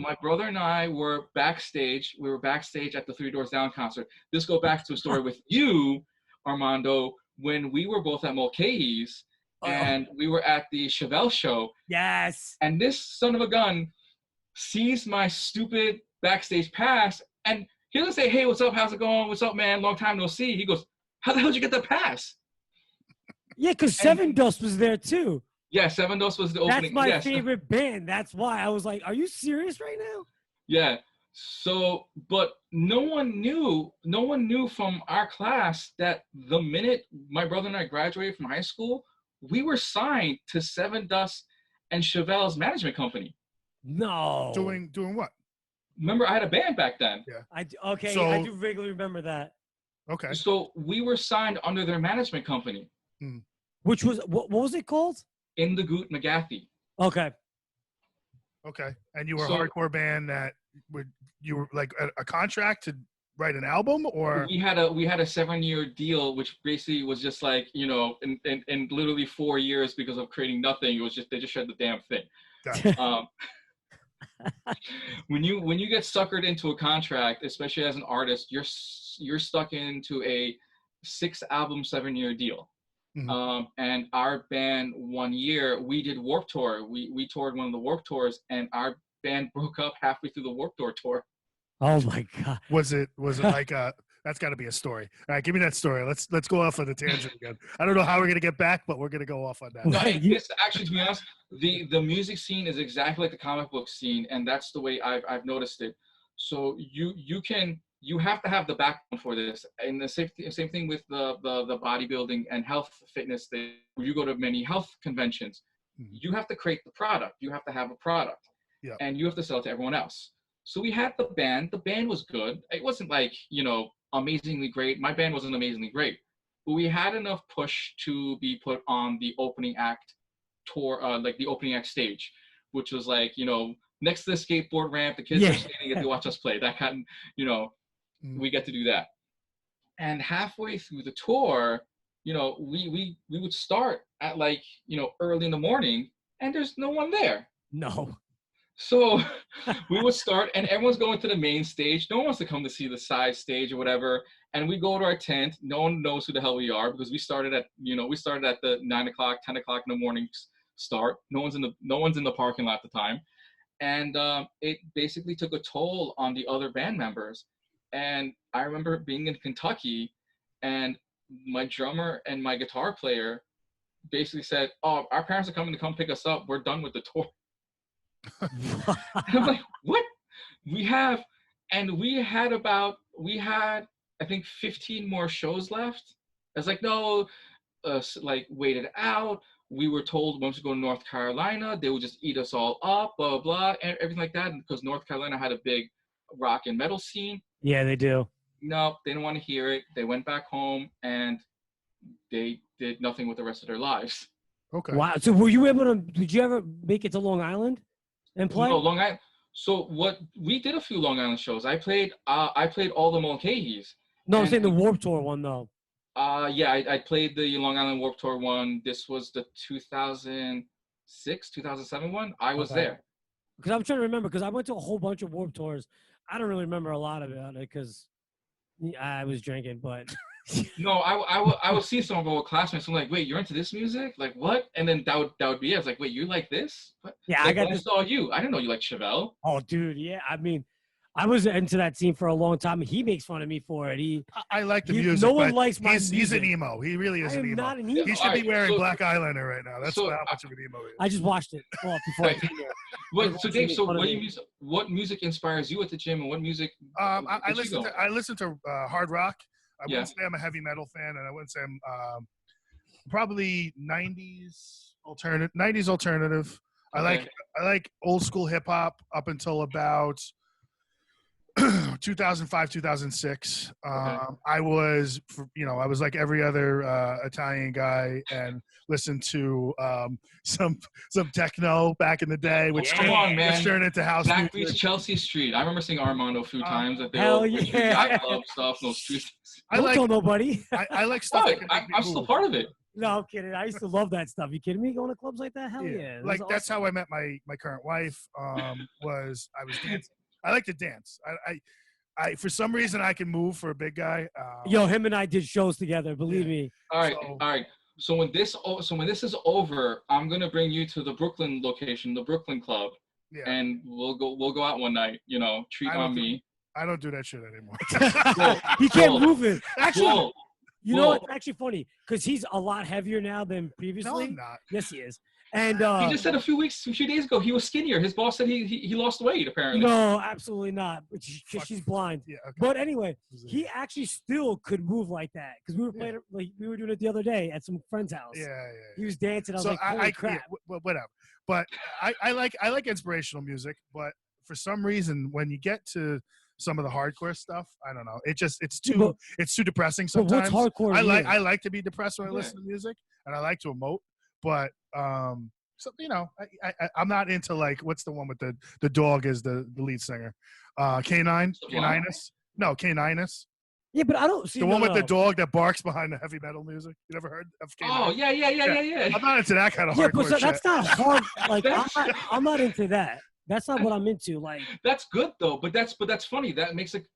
Speaker 3: My brother and I were backstage. We were backstage at the Three Doors Down concert. This goes back to a story with you, Armando, when we were both at Mulcahy's and we were at the Chevelle show.
Speaker 1: Yes.
Speaker 3: And this son of a gun sees my stupid backstage pass, and he doesn't say, "Hey, what's up? How's it going? What's up, man? Long time no see." He goes, "How the hell did you get that pass?"
Speaker 1: Yeah, because Seven Dust was there too.
Speaker 3: Yeah, Seven Dust was the opening.
Speaker 1: That's my favorite band. That's why I was like, "Are you serious right now?"
Speaker 3: Yeah. So, but no one knew from our class that the minute my brother and I graduated from high school, we were signed to Seven Dust and Chevelle's management company.
Speaker 1: No.
Speaker 2: Doing what?
Speaker 3: Remember, I had a band back then.
Speaker 2: Yeah.
Speaker 1: I do vaguely remember that.
Speaker 2: Okay.
Speaker 3: So we were signed under their management company.
Speaker 2: Hmm.
Speaker 1: Which was what was it called?
Speaker 3: In the Goot McGathy.
Speaker 1: Okay.
Speaker 2: Okay. And you were a hardcore band that you were like a contract to write an album, or
Speaker 3: we had a 7-year deal, which basically was just like, you know, in literally 4 years because of creating nothing. It was just they just shut the damn thing.
Speaker 2: Gotcha.
Speaker 3: When you get suckered into a contract, especially as an artist, you're stuck into a 6-album 7-year deal. Mm-hmm. And our band 1 year we did Warped Tour. We toured one of the Warped Tours, and our band broke up halfway through the Warped Tour tour.
Speaker 1: Oh my God!
Speaker 2: Was it like that's got to be a story? All right, give me that story. Let's go off on the tangent again. I don't know how we're gonna get back, but we're gonna go off on that.
Speaker 3: No, this actually, to be honest, the music scene is exactly like the comic book scene, and that's the way I've noticed it. So you have to have the backbone for this, and the same thing with the bodybuilding and health fitness thing. You go to many health conventions, you have to create the product. You have to have a product, and you have to sell it to everyone else. So we had the band. The band was good. It wasn't like, you know, amazingly great. My band wasn't amazingly great, but we had enough push to be put on the opening act tour, like the opening act stage, which was like, you know, next to the skateboard ramp, the kids are standing and they watch us play. That kind of, you know, we get to do that. And halfway through the tour, you know, we would start at like, you know, early in the morning, and there's no one there.
Speaker 1: No.
Speaker 3: So we would start, and everyone's going to the main stage. No one wants to come to see the side stage or whatever. And we go to our tent. No one knows who the hell we are because we started at the 9 o'clock, 10 o'clock in the morning start. No one's in the parking lot at the time, and it basically took a toll on the other band members. And I remember being in Kentucky, and my drummer and my guitar player basically said, "Oh, our parents are coming to come pick us up. We're done with the tour." And I'm like, what? We had I think 15 more shows left. I was like, no, like wait it out. We were told once we go to North Carolina, they would just eat us all up, blah, blah, blah, and everything like that. And because North Carolina had a big rock and metal scene.
Speaker 1: Yeah, they do.
Speaker 3: No, they didn't want to hear it. They went back home and they did nothing with the rest of their lives.
Speaker 2: Okay.
Speaker 1: Wow. So did you ever make it to Long Island and play?
Speaker 3: No, Long Island. So we did a few Long Island shows. I played all the Mulcahy's.
Speaker 1: No, I'm saying the Warped Tour one though.
Speaker 3: Yeah, I played the Long Island Warped Tour one. This was the 2006, 2007 one. I was there.
Speaker 1: Because I'm trying to remember, because I went to a whole bunch of Warped Tours. I don't really remember a lot about it because I was drinking, but.
Speaker 3: No, I would see some of our classmates. I'm like, wait, you're into this music? Like what? And then that would be it. I was like, wait, you like this? What?
Speaker 1: Yeah,
Speaker 3: like, I saw you. I didn't know you like Chevelle.
Speaker 1: Oh, dude, yeah. I mean, I was into that scene for a long time. He makes fun of me for it.
Speaker 2: I like the music.
Speaker 1: No one likes my music.
Speaker 2: He's an emo. He really is an emo.
Speaker 1: Not an emo.
Speaker 2: He should be wearing black eyeliner right now. That's how much of an emo he is.
Speaker 1: I just watched it before I came here.
Speaker 3: So Dave, what music inspires you at the gym, and what music?
Speaker 2: I listen to hard rock. I wouldn't say I'm a heavy metal fan, and I wouldn't say I'm probably 90s alternative. Okay. I like old school hip hop up until about 2005, 2006. I was like every other Italian guy and listened to some techno back in the day, which turned into house
Speaker 3: music.
Speaker 2: music.
Speaker 3: Chelsea Street. I remember seeing Armando a few times.
Speaker 1: Hell yeah!
Speaker 3: I love stuff. No streets.
Speaker 1: Don't tell nobody.
Speaker 2: I like stuff.
Speaker 3: I'm still part of it.
Speaker 1: No, I'm kidding. I used to love that stuff. You kidding me? Going to clubs like that? Hell yeah.
Speaker 2: Like that's how I met my current wife. I was dancing. I like to dance. I for some reason I can move for a big guy.
Speaker 1: Yo, him and I did shows together. Believe me.
Speaker 3: All right. So when this is over, I'm gonna bring you to the Brooklyn location, the Brooklyn Club, and we'll go out one night. Treat on me.
Speaker 2: I don't do that shit anymore.
Speaker 1: He can't move it. Actually, you know what's actually funny? Because he's a lot heavier now than previously.
Speaker 2: No, I'm not.
Speaker 1: Yes, he is. And
Speaker 3: he just said a few days ago he was skinnier. His boss said he lost weight apparently.
Speaker 1: No, absolutely not. Because she's blind.
Speaker 2: Yeah. Okay.
Speaker 1: But anyway, he actually still could move like that because we were playing we were doing it the other day at some friend's house.
Speaker 2: Yeah.
Speaker 1: He was dancing. I was like, holy crap.
Speaker 2: Yeah, whatever. But I like inspirational music. But for some reason, when you get to some of the hardcore stuff, I don't know. It's too depressing sometimes.
Speaker 1: But what's hardcore?
Speaker 2: I like to be depressed when I listen to music, and I like to emote. But I'm not into like what's the one with the dog is the lead singer, Caninus. No, Caninus.
Speaker 1: Yeah, but I don't see
Speaker 2: the one with the dog that barks behind the heavy metal music. You never heard of Caninus?
Speaker 3: Oh yeah.
Speaker 2: I'm not into that kind of hardcore shit.
Speaker 1: That's not hard. Like I'm not into that. That's not what I'm into. Like
Speaker 3: that's good though, but that's funny. That makes it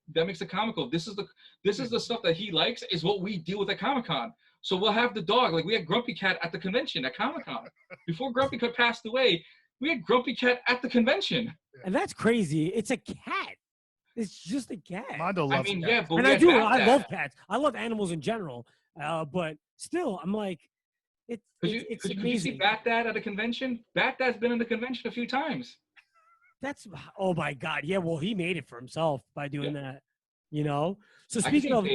Speaker 3: comical. This is the stuff that he likes is what we deal with at Comic-Con. So we'll have the dog. Like we had Grumpy Cat at the convention at Comic-Con. Before Grumpy Cat passed away, we had Grumpy Cat at the convention.
Speaker 1: And that's crazy. It's a cat. It's just a cat.
Speaker 2: Mondo loves cats.
Speaker 3: Yeah, but
Speaker 1: and I love cats. I love animals in general. But still, I'm like, it's amazing.
Speaker 3: Could you see Bat Dad at a convention? Bat Dad's been in the convention a few times.
Speaker 1: Oh my God. Yeah, well, he made it for himself by doing that. So speaking of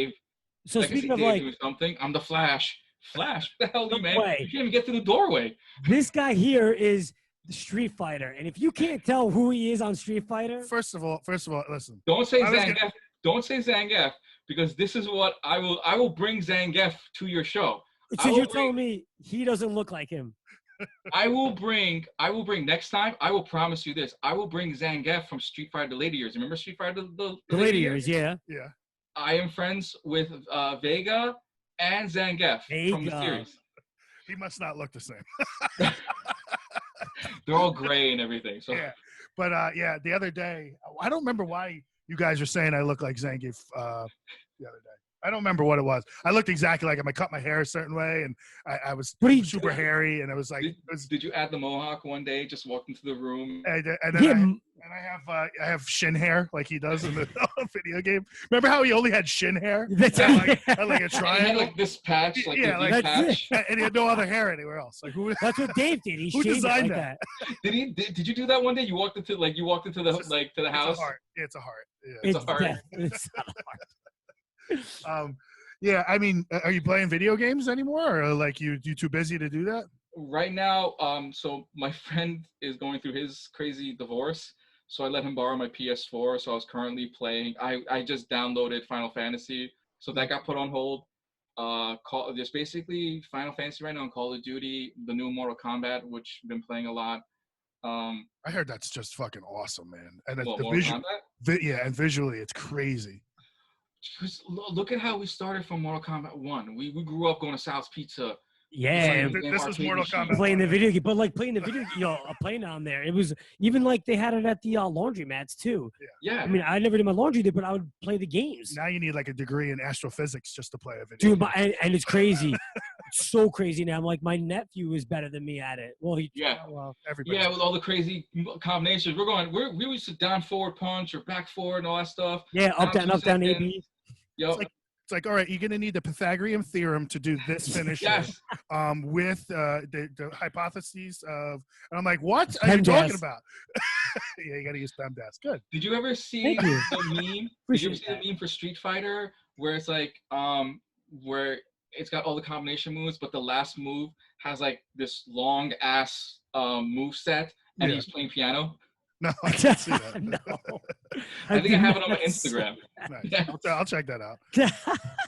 Speaker 1: like
Speaker 3: doing something, I'm the Flash. Flash, what the hell,
Speaker 1: no
Speaker 3: man?
Speaker 1: way.
Speaker 3: You can't even get through the doorway.
Speaker 1: This guy here is the Street Fighter, and if you can't tell who he is on Street Fighter,
Speaker 2: first of all, listen.
Speaker 3: Don't say Zangief. Don't say Zangief because this is what I will bring Zangief to your show.
Speaker 1: So you're telling me he doesn't look like him?
Speaker 3: I will bring next time. I will promise you this. I will bring Zangief from Street Fighter: The Later Years. Remember Street Fighter: The
Speaker 1: Later Years? Yeah.
Speaker 3: I am friends with Vega and Zangief from the series.
Speaker 2: He must not look the same.
Speaker 3: They're all gray and everything. So.
Speaker 2: Yeah, But yeah, the other day, I don't remember why you guys were saying I look like Zangief the other day. I don't remember what it was. I looked exactly like him. I cut my hair a certain way, and I was super hairy, and it was like.
Speaker 3: Did you add the mohawk one day? Just walked into the room.
Speaker 2: And then I have shin hair like he does in the video game. Remember how he only had shin hair?
Speaker 1: That's
Speaker 2: like a triangle.
Speaker 3: He had like this patch, like
Speaker 2: yeah,
Speaker 3: like patch,
Speaker 2: and he had no other hair anywhere else. Like who?
Speaker 1: That's what Dave did. He
Speaker 2: who designed
Speaker 1: like
Speaker 2: that?
Speaker 3: Did you do that one day? You walked into the to the house.
Speaker 2: It's a heart. It's a heart. Yeah.
Speaker 3: It's a heart.
Speaker 1: It's not a heart.
Speaker 2: Yeah, I mean, are you playing video games anymore, or like you too busy to do that?
Speaker 3: Right now, so my friend is going through his crazy divorce, so I let him borrow my PS4. So I was currently playing. I just downloaded Final Fantasy, so that got put on hold. There's basically Final Fantasy right now on Call of Duty, the new Mortal Kombat, which I've been playing a lot.
Speaker 2: I heard that's just fucking awesome, man. And
Speaker 3: the
Speaker 2: visual, and visually, it's crazy.
Speaker 3: Just look at how we started from Mortal Kombat 1. We grew up going to Sal's Pizza.
Speaker 1: Yeah,
Speaker 2: this was Mortal Kombat.
Speaker 1: Playing the video game, but like playing the video, playing down there. It was even like they had it at the laundry mats too.
Speaker 3: Yeah.
Speaker 1: I mean, I never did my laundry there, but I would play the games.
Speaker 2: Now you need like a degree in astrophysics just to play a video.
Speaker 1: Dude, and it's crazy. It's so crazy now. I'm like, my nephew is better than me at it. Well,
Speaker 2: everybody.
Speaker 3: Yeah, with all the crazy combinations, we used to down forward punch or back forward and all that stuff.
Speaker 1: Yeah, up down AB.
Speaker 3: Yep.
Speaker 2: It's like, all right, you're going to need the Pythagorean theorem to do this finisher.
Speaker 3: Yes.
Speaker 2: With the hypotheses of, and I'm like, what are you talking about? Yeah, you got to use PEMDAS. Good.
Speaker 3: Did you ever see the meme? Did you ever see the meme for Street Fighter where it's like, where it's got all the combination moves, but the last move has like this long ass move set, and he's playing piano?
Speaker 2: No, I can't see that.
Speaker 1: No.
Speaker 3: I think I have it on my Instagram.
Speaker 2: Nice. Yeah. I'll check that out.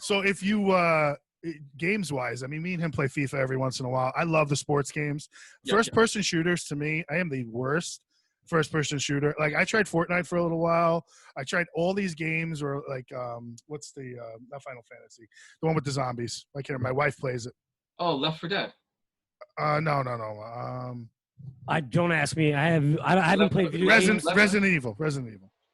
Speaker 2: So if you games wise, I mean, me and him play FIFA every once in a while. I love the sports games. First person shooters, to me, I am the worst first person shooter. Like I tried Fortnite for a little while. I tried all these games, or like what's the not Final Fantasy, the one with the zombies. I can't remember. My wife plays it.
Speaker 3: Oh, Left 4 Dead.
Speaker 2: No.
Speaker 1: I don't ask me. I haven't played video games.
Speaker 2: Resident Evil.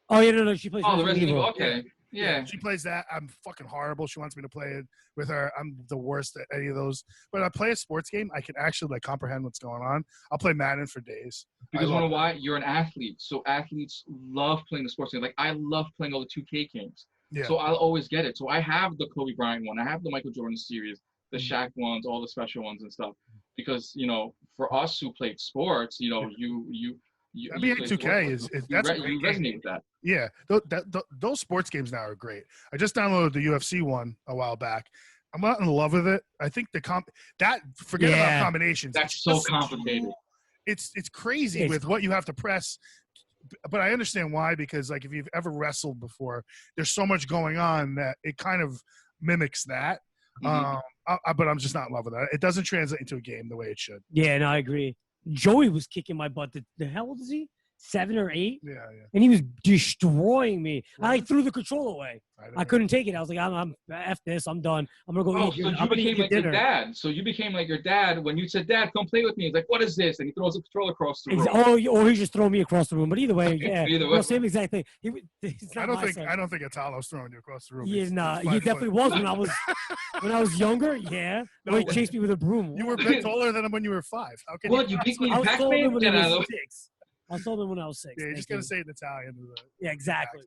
Speaker 1: Oh yeah, no. She plays.
Speaker 3: The Resident Evil. Okay. Yeah.
Speaker 2: She plays that. I'm fucking horrible. She wants me to play it with her. I'm the worst at any of those. But I play a sports game, I can actually like comprehend what's going on. I'll play Madden for days.
Speaker 3: Because you know why? You're an athlete. So athletes love playing the sports game. Like I love playing all the 2K games. Yeah. So I'll always get it. So I have the Kobe Bryant one. I have the Michael Jordan series, the Shaq ones, all the special ones and stuff. Because, for us who played sports, you
Speaker 2: NBA 2K is that's a great game.
Speaker 3: Resonate with that.
Speaker 2: Yeah, those sports games now are great. I just downloaded the UFC one a while back. I'm not in love with it. I think forget about combinations.
Speaker 3: That's so complicated.
Speaker 2: It's crazy with what you have to press. But I understand why, because like if you've ever wrestled before, there's so much going on that it kind of mimics that. Mm-hmm. But I'm just not in love with that. It doesn't translate into a game the way it should.
Speaker 1: Yeah, no, I agree. Joey was kicking my butt. The hell old is he? 7 or 8?
Speaker 2: Yeah.
Speaker 1: And he was destroying me. I threw the controller away. I couldn't take it. I was like, I'm F this. I'm done. I'm going to go eat.
Speaker 3: So you became like your dad. So you became like your dad when you said, Dad, come play with me. He's like, what is this? And he throws the controller across the room.
Speaker 1: Or he just threw me across the room. But either way, yeah. Same exact thing.
Speaker 2: I don't think Italo's throwing you across the room.
Speaker 1: He definitely was when I was younger. Yeah. No, he chased me with a broom.
Speaker 2: You were a bit taller than him when you were 5. How can
Speaker 3: you beat me in Pac-Man?
Speaker 1: I told him when I was 6.
Speaker 2: Yeah, you're just gonna say it in Italian.
Speaker 1: Yeah, exactly.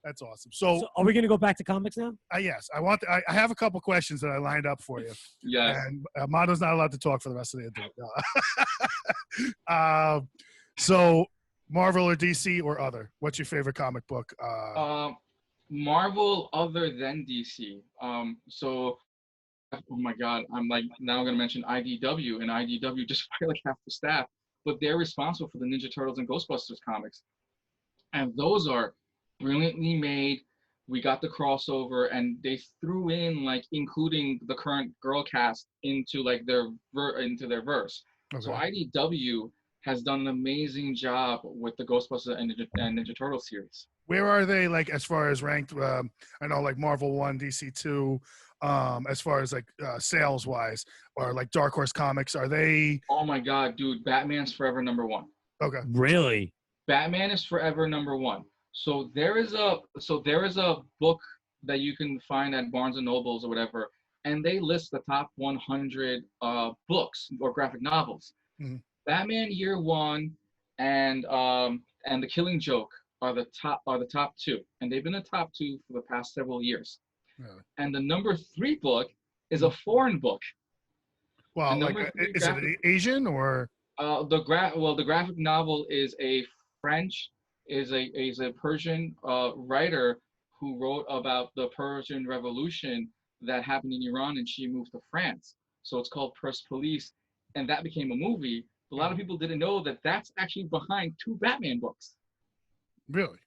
Speaker 2: That's awesome. So
Speaker 1: are we gonna go back to comics now?
Speaker 2: Yes, I have a couple questions that I lined up for you.
Speaker 3: Yeah.
Speaker 2: And Mondo's not allowed to talk for the rest of the interview. So Marvel or DC or other? What's your favorite comic book?
Speaker 3: Marvel other than DC. So. Oh my God! I'm gonna mention IDW, and IDW just fired like half the staff. But they're responsible for the Ninja Turtles and Ghostbusters comics. And those are brilliantly made. We got the crossover, and they threw in, including the current girl cast into, their verse. Okay. So IDW has done an amazing job with the Ghostbusters and Ninja Turtle series.
Speaker 2: Where are they, as far as ranked? I know, Marvel 1, DC 2, as far as, sales-wise, or, Dark Horse Comics, are they?
Speaker 3: Oh, my God, dude. Batman's forever #1.
Speaker 2: Okay.
Speaker 1: Really?
Speaker 3: Batman is forever number one. So there is a book that you can find at Barnes and Nobles or whatever, and they list the top 100 books or graphic novels.
Speaker 2: Mhm.
Speaker 3: Batman Year One and The Killing Joke are the top two, and they've been the top two for the past several years.
Speaker 2: Really?
Speaker 3: And the number three book is a foreign book.
Speaker 2: Well,
Speaker 3: The
Speaker 2: like,
Speaker 3: number three
Speaker 2: is it Asian or?
Speaker 3: the graphic novel is a Persian writer who wrote about the Persian Revolution that happened in Iran, and she moved to France. So it's called Purse Police, and that became a movie. A lot of people didn't know that that's actually behind two Batman books.
Speaker 2: Really?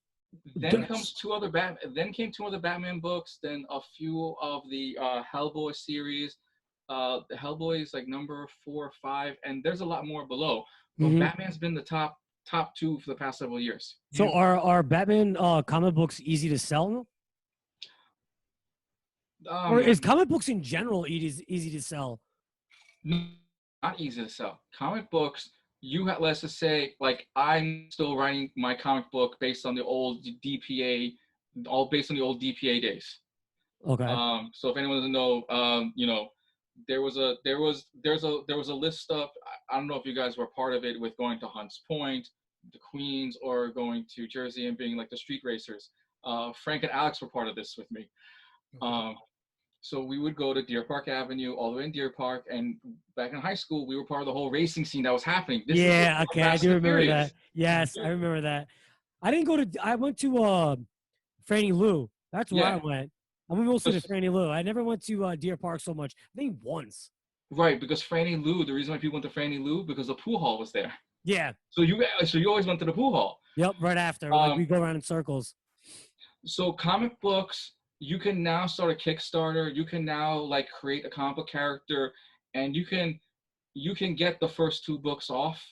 Speaker 3: Then came two other Batman books. Then a few of the Hellboy series. The Hellboy is like number 4 or 5, and there's a lot more below. But Batman's been the top two for the past several years.
Speaker 1: So are Batman comic books easy to sell? Or is comic books in general easy to sell?
Speaker 3: Not easy to sell. Comic books, let's just say, like, I'm still writing my comic book based on the old DPA, all based on the old DPA days.
Speaker 1: Okay.
Speaker 3: So if anyone doesn't know, there was a list of, I don't know if you guys were part of it, with going to Hunts Point, the Queens, or going to Jersey and being like the street racers. Frank and Alex were part of this with me. So we would go to Deer Park Avenue, all the way in Deer Park, and back in high school, we were part of the whole racing scene that was happening.
Speaker 1: Okay, I do remember that. Yes, I remember that. I went to Franny Lou. That's where I went. I went mostly to Franny Lou. I never went to Deer Park so much. I think once.
Speaker 3: Right, because Franny Lou, the reason why people went to Franny Lou, because the pool hall was there.
Speaker 1: Yeah.
Speaker 3: So you always went to the pool hall.
Speaker 1: Yep, right after. Like, we go around in circles.
Speaker 3: So comic books, you can now start a Kickstarter. You can now like create a comic book character, and you can get the first 2 books off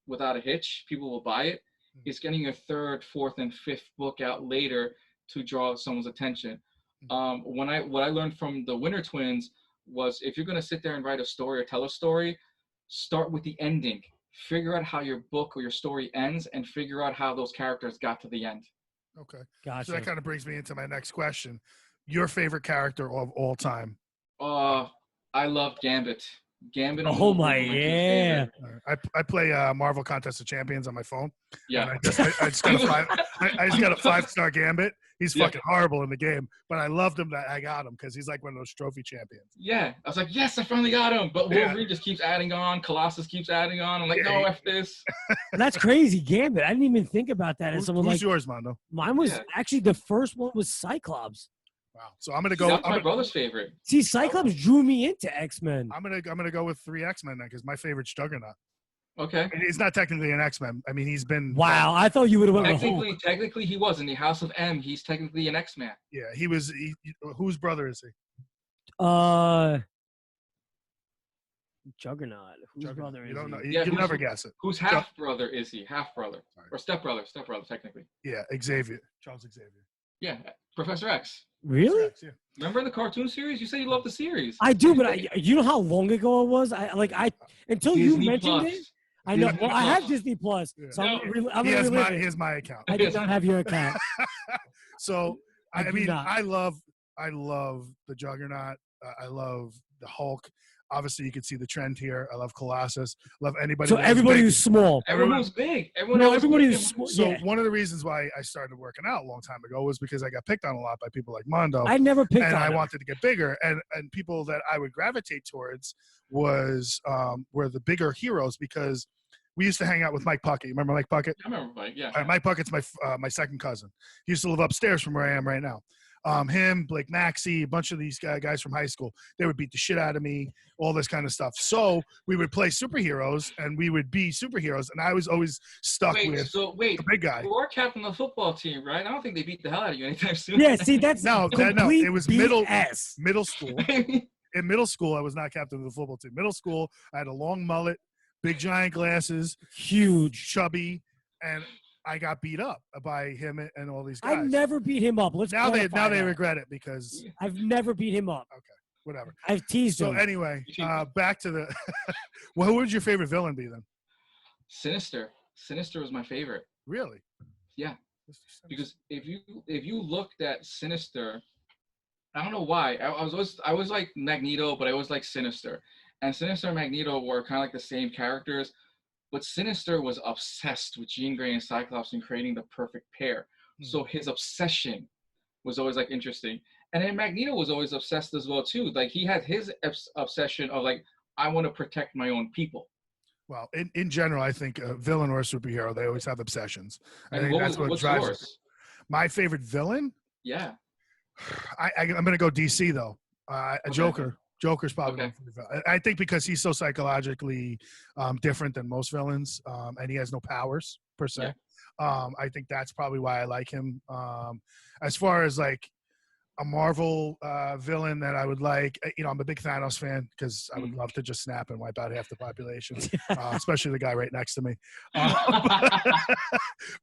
Speaker 3: without a hitch. People will buy it. It's getting your 3rd, 4th, and 5th book out later to draw someone's attention. What I learned from the Winter Twins was, if you're going to sit there and write a story or tell a story, start with the ending. Figure out how your book or your story ends, and figure out how those characters got to the end.
Speaker 2: Okay.
Speaker 1: Gotcha.
Speaker 2: So that kind of brings me into my next question. Your favorite character of all time?
Speaker 3: I love Gambit. Gambit.
Speaker 1: Oh my, yeah.
Speaker 2: I play Marvel Contest of Champions on my phone.
Speaker 3: Yeah.
Speaker 2: I just got a 5-star Gambit. He's fucking horrible in the game, but I loved him that I got him because he's like one of those trophy champions.
Speaker 3: Yeah. I was like, yes, I finally got him. But Wolverine just keeps adding on. Colossus keeps adding on. I'm like, no, F this.
Speaker 1: That's crazy. Gambit. I didn't even think about that.
Speaker 2: Who's yours, Mondo?
Speaker 1: Mine was actually, the first one was Cyclops.
Speaker 2: Wow. So I'm gonna go.
Speaker 3: That's my brother's favorite.
Speaker 1: See, Cyclops drew me into X-Men.
Speaker 2: I'm gonna go with 3 X-Men then, because my favorite's Juggernaut.
Speaker 3: Okay.
Speaker 2: And he's not technically an X-Men. I mean, he's been.
Speaker 1: Wow, I thought you would have went with Hulk.
Speaker 3: Technically, he was in the House of M. He's technically an X-Man.
Speaker 2: Yeah, he was. Whose brother is he?
Speaker 1: Juggernaut. Whose brother is he?
Speaker 2: You don't know. You can never guess it.
Speaker 3: Whose half brother is he? Half brother or step brother? Step brother, technically.
Speaker 2: Yeah, Xavier. Charles Xavier.
Speaker 3: Yeah, Professor X.
Speaker 1: Really?
Speaker 2: X, yeah.
Speaker 3: Remember the cartoon series? You said you loved the series.
Speaker 1: I do, but you know how long ago it was? Until
Speaker 3: Disney
Speaker 1: you mentioned
Speaker 3: Plus.
Speaker 1: it. I know.
Speaker 3: Disney
Speaker 1: Well, I have
Speaker 3: Plus.
Speaker 1: Disney Plus, so I'm
Speaker 2: Here's my account.
Speaker 1: I do not have your account.
Speaker 2: So I
Speaker 1: do
Speaker 2: mean,
Speaker 1: not.
Speaker 2: I love the Juggernaut. I love the Hulk. Obviously, you can see the trend here. I love Colossus. Love anybody.
Speaker 1: So everybody
Speaker 2: big.
Speaker 1: who's small.
Speaker 3: Everyone was big.
Speaker 1: Everybody who's small.
Speaker 2: So one of the reasons why I started working out a long time ago was because I got picked on a lot by people like Mondo.
Speaker 1: I never picked on
Speaker 2: and I
Speaker 1: him.
Speaker 2: wanted to get bigger. And people that I would gravitate towards were the bigger heroes, because we used to hang out with Mike Puckett. You remember Mike Puckett?
Speaker 3: I remember Mike. Yeah.
Speaker 2: Mike Puckett's my second cousin. He used to live upstairs from where I am right now. Him, Blake Maxey, a bunch of these guys from high school, they would beat the shit out of me, all this kind of stuff. So we would play superheroes, and we would be superheroes, and I was always stuck with the big guy.
Speaker 3: You were captain of the football team, right? I don't think they beat the hell out of you anytime soon.
Speaker 1: Yeah, see, that's
Speaker 2: no. It was
Speaker 1: BS.
Speaker 2: middle school. In middle school, I was not captain of the football team. Middle school, I had a long mullet, big giant glasses,
Speaker 1: huge,
Speaker 2: chubby, and I got beat up by him and all these guys.
Speaker 1: I never beat him up.
Speaker 2: Now they regret it, because
Speaker 1: I've never beat him up.
Speaker 2: Okay, whatever.
Speaker 1: I've teased him.
Speaker 2: So anyway, back to the. Well, who would your favorite villain be then?
Speaker 3: Sinister. Sinister was my favorite.
Speaker 2: Really?
Speaker 3: Yeah,
Speaker 2: Mr. Sinister.
Speaker 3: because if you looked at Sinister, I don't know why. I was like Magneto, but I was like Sinister, and Sinister and Magneto were kind of like the same characters. But Sinister was obsessed with Jean Grey and Cyclops and creating the perfect pair. So his obsession was always like interesting. And then Magneto was always obsessed as well too. Like he had his obsession of like, I want to protect my own people.
Speaker 2: Well, in general, I think a villain or a superhero, they always have obsessions. I
Speaker 3: And
Speaker 2: think that's what
Speaker 3: what's
Speaker 2: drives
Speaker 3: yours?
Speaker 2: it. My favorite villain?
Speaker 3: Yeah.
Speaker 2: I'm going to go DC, though.
Speaker 3: Okay.
Speaker 2: Joker. Joker's probably
Speaker 3: Okay.
Speaker 2: my favorite. I think because he's so psychologically different than most villains, and he has no powers, per se.
Speaker 3: Yeah.
Speaker 2: I think that's probably why I like him. As far as, like, a Marvel villain that I would like, I'm a big Thanos fan because I would love to just snap and wipe out half the population, especially the guy right next to me.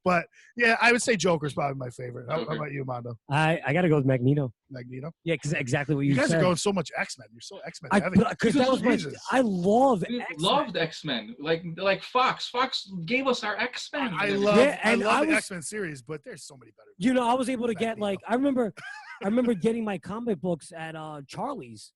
Speaker 2: But yeah, I would say Joker's probably my favorite. How about you, Mondo?
Speaker 1: I got to go with Magneto.
Speaker 2: Magneto?
Speaker 1: Yeah, because exactly what you
Speaker 2: guys
Speaker 1: said.
Speaker 2: are going so much X-Men. You're so X-Men heavy.
Speaker 1: Because that was I love
Speaker 3: We
Speaker 1: X-Men.
Speaker 3: loved X-Men. Like Fox. Fox gave us our X-Men.
Speaker 2: I love the X-Men series, but there's so many better.
Speaker 1: I was able to get like I remember getting my comic books at Charlie's,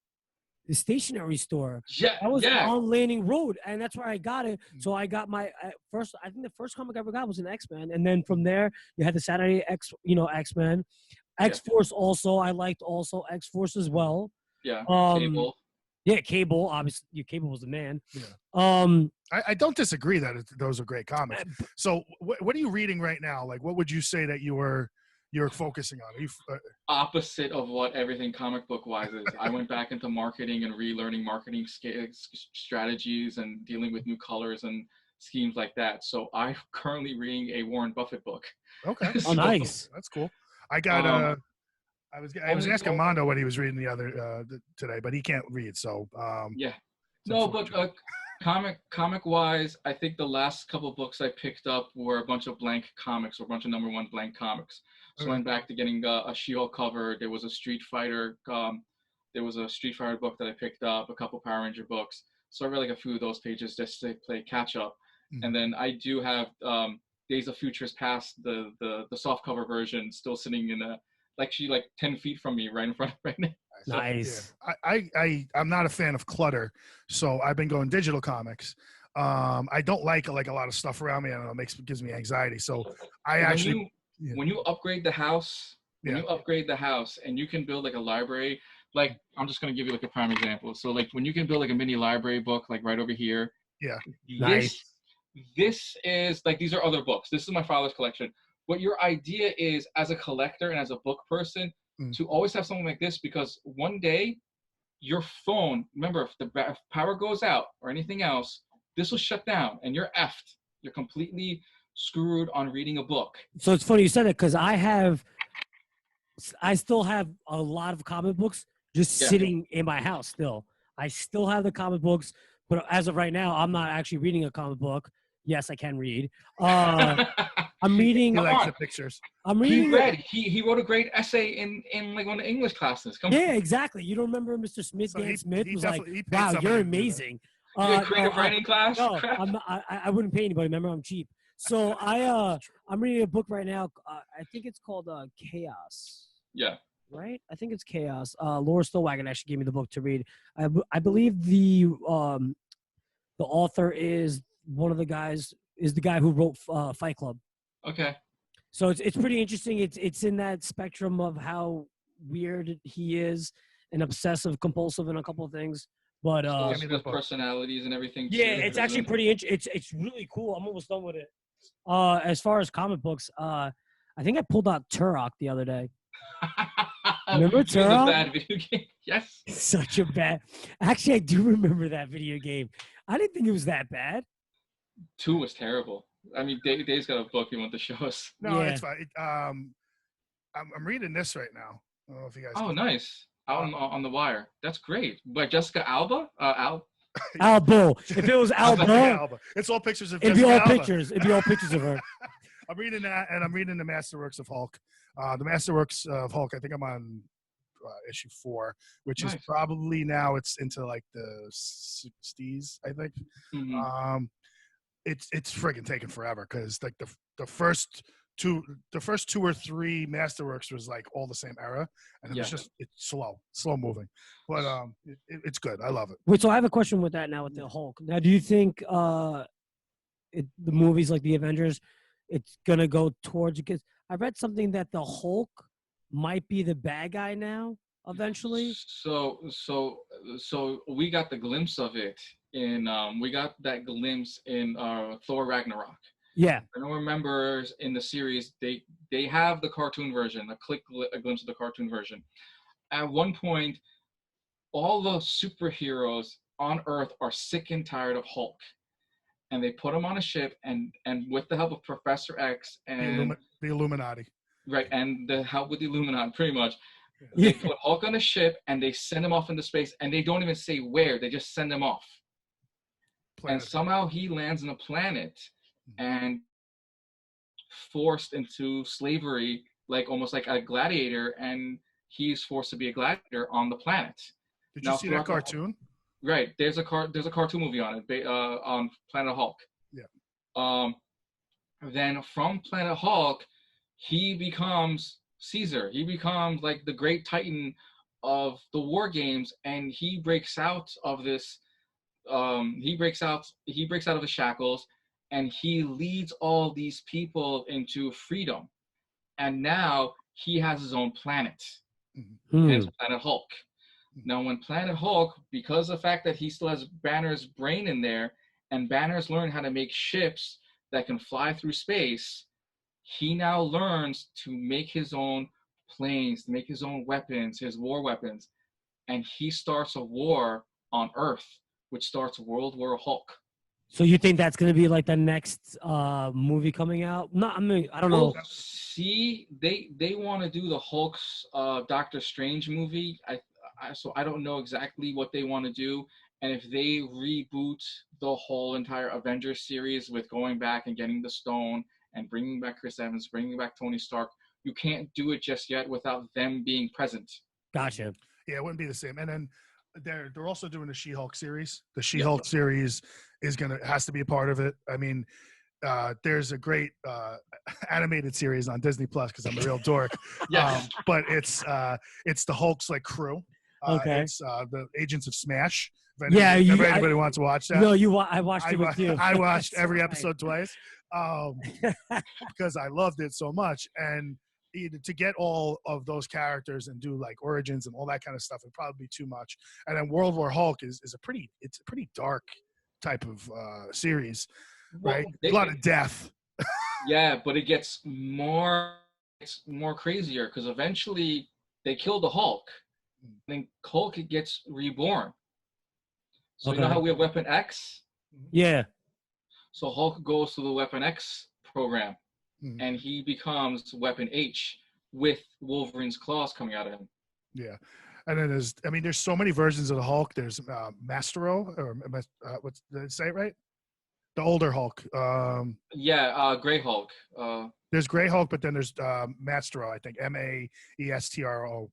Speaker 1: the stationery store.
Speaker 3: Yeah,
Speaker 1: I was on Lanning Road, and that's where I got it. So I got my first. I think the first comic I ever got was an X-Men, and then from there you had the Saturday X-Men, X-Force also. I liked also X-Force as well.
Speaker 3: Yeah,
Speaker 2: Cable.
Speaker 1: Yeah, Cable. Obviously, Cable was the man.
Speaker 2: Yeah. I don't disagree that those are great comics. So what are you reading right now? Like, what would you say that you're focusing on?
Speaker 3: Opposite of what everything comic book wise is. I went back into marketing and relearning marketing strategies and dealing with new colors and schemes like that. So I'm currently reading a Warren Buffett book.
Speaker 2: Okay.
Speaker 1: Oh, nice.
Speaker 2: That's cool. I got I was asking Mondo what he was reading the other today, but he can't read. So
Speaker 3: yeah. No, but comic wise, I think the last couple books I picked up were a bunch of blank comics or a bunch of number one blank comics. So I went back to getting a She-Hulk cover. There was a Street Fighter. There was a Street Fighter book that I picked up. A couple Power Ranger books. So I read like a few of those pages just to play catch up. And then I do have Days of Futures Past, the soft cover version, still sitting in a like 10 feet from me, right in front of right now.
Speaker 1: Nice.
Speaker 2: Yeah. I'm not a fan of clutter, so I've been going digital comics. I don't like a lot of stuff around me. I don't know, gives me anxiety. So
Speaker 3: when you upgrade the house, and you can build like a library, like I'm just gonna give you like a prime example. So like when you can build like a mini library book, like right over here.
Speaker 2: Yeah.
Speaker 1: Nice.
Speaker 3: This is like, these are other books. This is my father's collection. What your idea is as a collector and as a book person to always have something like this, because one day your phone, remember, if the power goes out or anything else, this will shut down and you're effed. You're completely screwed on reading a book.
Speaker 1: So it's funny you said that because I still have a lot of comic books just sitting in my house still. I still have the comic books, but as of right now, I'm not actually reading a comic book. Yes, I can read. I'm reading.
Speaker 2: He likes the pictures.
Speaker 1: I'm reading.
Speaker 3: He wrote a great essay in like one of the English classes.
Speaker 1: Exactly. You don't remember Mr. Smith?
Speaker 2: So
Speaker 1: Dan Smith
Speaker 2: he
Speaker 1: was like,
Speaker 2: paid
Speaker 1: "Wow, you're
Speaker 2: somebody
Speaker 1: amazing."
Speaker 3: You did creative writing class?
Speaker 1: No, I'm not, I wouldn't pay anybody. Remember, I'm cheap. So I'm reading a book right now. I think it's called Chaos.
Speaker 3: Yeah.
Speaker 1: Right? I think it's Chaos. Laura Stillwagon actually gave me the book to read. I believe the author is one of the guys, is the guy who wrote Fight Club.
Speaker 3: Okay.
Speaker 1: So it's pretty interesting. It's in that spectrum of how weird he is and obsessive compulsive in a couple of things. But
Speaker 3: with personalities and everything.
Speaker 1: Yeah, it's actually pretty it's really cool. I'm almost done with it. As far as comic books, I think I pulled out Turok the other day. Remember Turok?
Speaker 3: A bad video game. Yes.
Speaker 1: Such a bad. Actually, I do remember that video game. I didn't think it was that bad.
Speaker 3: 2 was terrible. I mean, Dave's got a book he wants to show us.
Speaker 2: No, it's fine. I'm reading this right now. I don't know if you guys.
Speaker 3: Oh, nice. Out on the wire. That's great. By Jessica Alba.
Speaker 1: Albo. If it was Alba,
Speaker 2: it's all pictures of.
Speaker 1: It'd be all pictures. It'd be all pictures of her.
Speaker 2: I'm reading that, and I'm reading the Masterworks of Hulk. The Masterworks of Hulk. I think I'm on issue 4, which is probably now it's into like the 60s. I think. it's friggin' taking forever because like the first two or three Masterworks was like all the same era, and it was just it's slow moving, but it's good. I love it.
Speaker 1: Wait, so I have a question with that now with the Hulk. Now, do you think the movies like the Avengers, it's gonna go towards, because I read something that the Hulk might be the bad guy now eventually.
Speaker 3: So we got the glimpse of it in we got that glimpse in Thor Ragnarok.
Speaker 1: Yeah.
Speaker 3: I don't remember in the series they have the cartoon version, a glimpse of the cartoon version. At one point, all the superheroes on Earth are sick and tired of Hulk, and they put him on a ship, and with the help of Professor X and
Speaker 2: the Illuminati,
Speaker 3: right, and the help with the Illuminati, pretty much. They put Hulk on a ship and they send him off into space, and they don't even say where. They just send him off. And somehow he lands on a planet and forced into slavery, like almost like a gladiator, and he's forced to be a gladiator on the planet.
Speaker 2: Did you see that cartoon?
Speaker 3: Right. There's a cartoon movie on it, on Planet Hulk.
Speaker 2: Yeah.
Speaker 3: Then from Planet Hulk, he becomes Caesar. He becomes like the great titan of the war games, and he breaks out of this. He breaks out of the shackles, and he leads all these people into freedom. And now he has his own planet, hence Planet Hulk. Now, when Planet Hulk, because of the fact that he still has Banner's brain in there, and Banner's learned how to make ships that can fly through space, he now learns to make his own planes, to make his own weapons, his war weapons, and he starts a war on Earth, which starts World War Hulk.
Speaker 1: So you think that's going to be like the next movie coming out? No, I mean, I don't know.
Speaker 3: See, they want to do the Hulk's Doctor Strange movie. So I don't know exactly what they want to do. And if they reboot the whole entire Avengers series with going back and getting the stone and bringing back Chris Evans, bringing back Tony Stark, you can't do it just yet without them being present.
Speaker 1: Gotcha.
Speaker 2: Yeah, it wouldn't be the same. And then they're also doing the She-Hulk series. The She-Hulk series has to be a part of it. I mean, there's a great animated series on Disney Plus because I'm a real dork. But it's the Hulk's like crew.
Speaker 1: Okay.
Speaker 2: It's the Agents of Smash.
Speaker 1: If
Speaker 2: anybody wants to watch that.
Speaker 1: No, I watched it with you.
Speaker 2: I watched every episode twice because I loved it so much. And to get all of those characters and do like origins and all that kind of stuff would probably be too much. And then World War Hulk is a pretty dark type of series, right? A lot of death.
Speaker 3: Yeah, but it gets more crazier because eventually they kill the Hulk. Then Hulk gets reborn. So you know how we have Weapon X?
Speaker 1: Yeah.
Speaker 3: So Hulk goes to the Weapon X program, and he becomes Weapon H with Wolverine's claws coming out of him.
Speaker 2: Yeah. And then there's so many versions of the Hulk. There's Mastro, or did I say it right? The older Hulk.
Speaker 3: Gray Hulk.
Speaker 2: There's Gray Hulk, but then there's Mastro, I think. Maestro.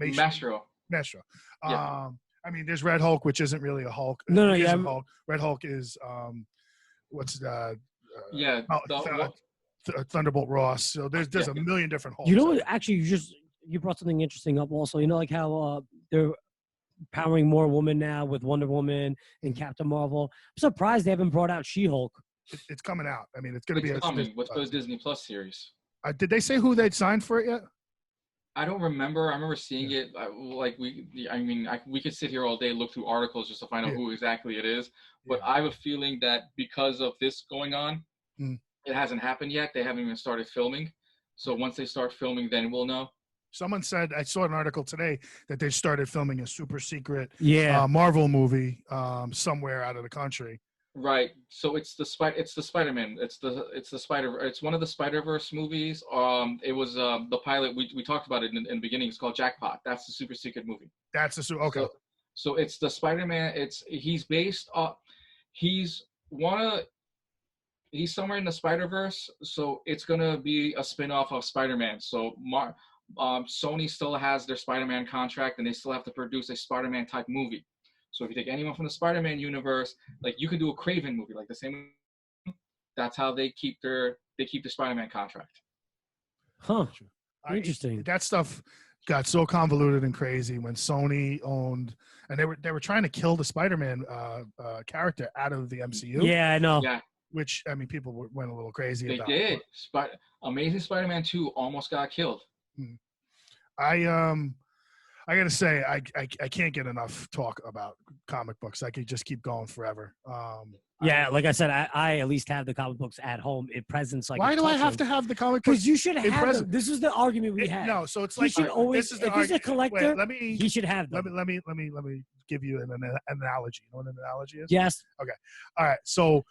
Speaker 1: Maestro?
Speaker 2: Maestro.
Speaker 3: Yeah.
Speaker 2: I mean, there's Red Hulk, which isn't really a Hulk.
Speaker 1: No, yeah.
Speaker 2: Hulk. Red Hulk is Thunderbolt Ross. So there's a million different Hulks.
Speaker 1: You know, actually, you brought something interesting up. Also, you know, like how they're powering more women now with Wonder Woman and Captain Marvel. I'm surprised they haven't brought out She-Hulk.
Speaker 2: It's coming out. I mean, it's going to be
Speaker 3: coming with the Disney Plus series.
Speaker 2: Did they say who they'd signed for it yet?
Speaker 3: I don't remember. I remember seeing it. We could sit here all day, look through articles just to find out who exactly it is. But I have a feeling that because of this going on, it hasn't happened yet. They haven't even started filming. So once they start filming, then we'll know.
Speaker 2: Someone said, I saw an article today that they started filming a super secret Marvel movie somewhere out of the country.
Speaker 3: Right. So it's the Spider-Man. It's one of the Spider-Verse movies. It was the pilot we talked about it in the beginning. It's called Jackpot. That's the super secret movie.
Speaker 2: Okay.
Speaker 3: So it's the Spider-Man. He's somewhere in the Spider-Verse. So it's gonna be a spin-off of Spider-Man. So Sony still has their Spider-Man contract, and they still have to produce a Spider-Man type movie. So if you take anyone from the Spider-Man universe, like you could do a Craven movie, like the same. That's how they keep the Spider-Man contract.
Speaker 1: Huh. Interesting.
Speaker 2: That stuff got so convoluted and crazy when Sony owned, and they were trying to kill the Spider-Man character out of the MCU.
Speaker 1: Yeah, I know.
Speaker 3: Yeah,
Speaker 2: Which, I mean, people went a little crazy
Speaker 3: they
Speaker 2: about.
Speaker 3: did. Amazing Spider-Man 2 almost got killed.
Speaker 2: I gotta say, I can't get enough talk about comic books. I could just keep going forever.
Speaker 1: Yeah, like I said, I at least have the comic books at home in presence. Like,
Speaker 2: why do I have to have the comic books?
Speaker 1: Because you should have
Speaker 2: present?
Speaker 1: them. This is the argument we had.
Speaker 2: No, so it's
Speaker 1: He
Speaker 2: like
Speaker 1: should always.
Speaker 2: this is the
Speaker 1: If he's a collector,
Speaker 2: Wait,
Speaker 1: he should have them.
Speaker 2: let me give you an analogy. You know what an analogy is?
Speaker 1: Yes.
Speaker 2: Okay. All right. So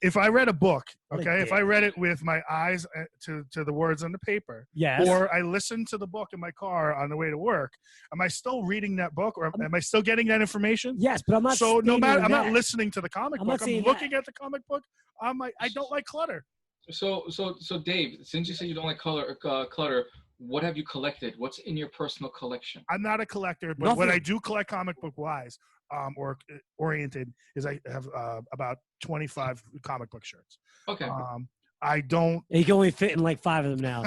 Speaker 2: if I read a book, okay, if I
Speaker 1: dick.
Speaker 2: read it with my eyes to the words on the paper,
Speaker 1: Yes.
Speaker 2: or I listened to the book in my car on the way to work, am I still reading that book, or am I still getting that information?
Speaker 1: Yes, but I'm not.
Speaker 2: So no matter, I'm
Speaker 1: that.
Speaker 2: not listening to the comic
Speaker 1: I'm
Speaker 2: book.
Speaker 1: not
Speaker 2: I'm
Speaker 1: saying
Speaker 2: looking
Speaker 1: that.
Speaker 2: at the comic book. I don't like clutter.
Speaker 3: So Dave, since you say you don't like clutter, what have you collected? What's in your personal collection?
Speaker 2: I'm not a collector, but
Speaker 1: Nothing.
Speaker 2: what I do collect comic book wise, or oriented, is I have about 25 comic book shirts.
Speaker 3: Okay.
Speaker 2: I don't.
Speaker 1: You can only fit in like 5 of them now.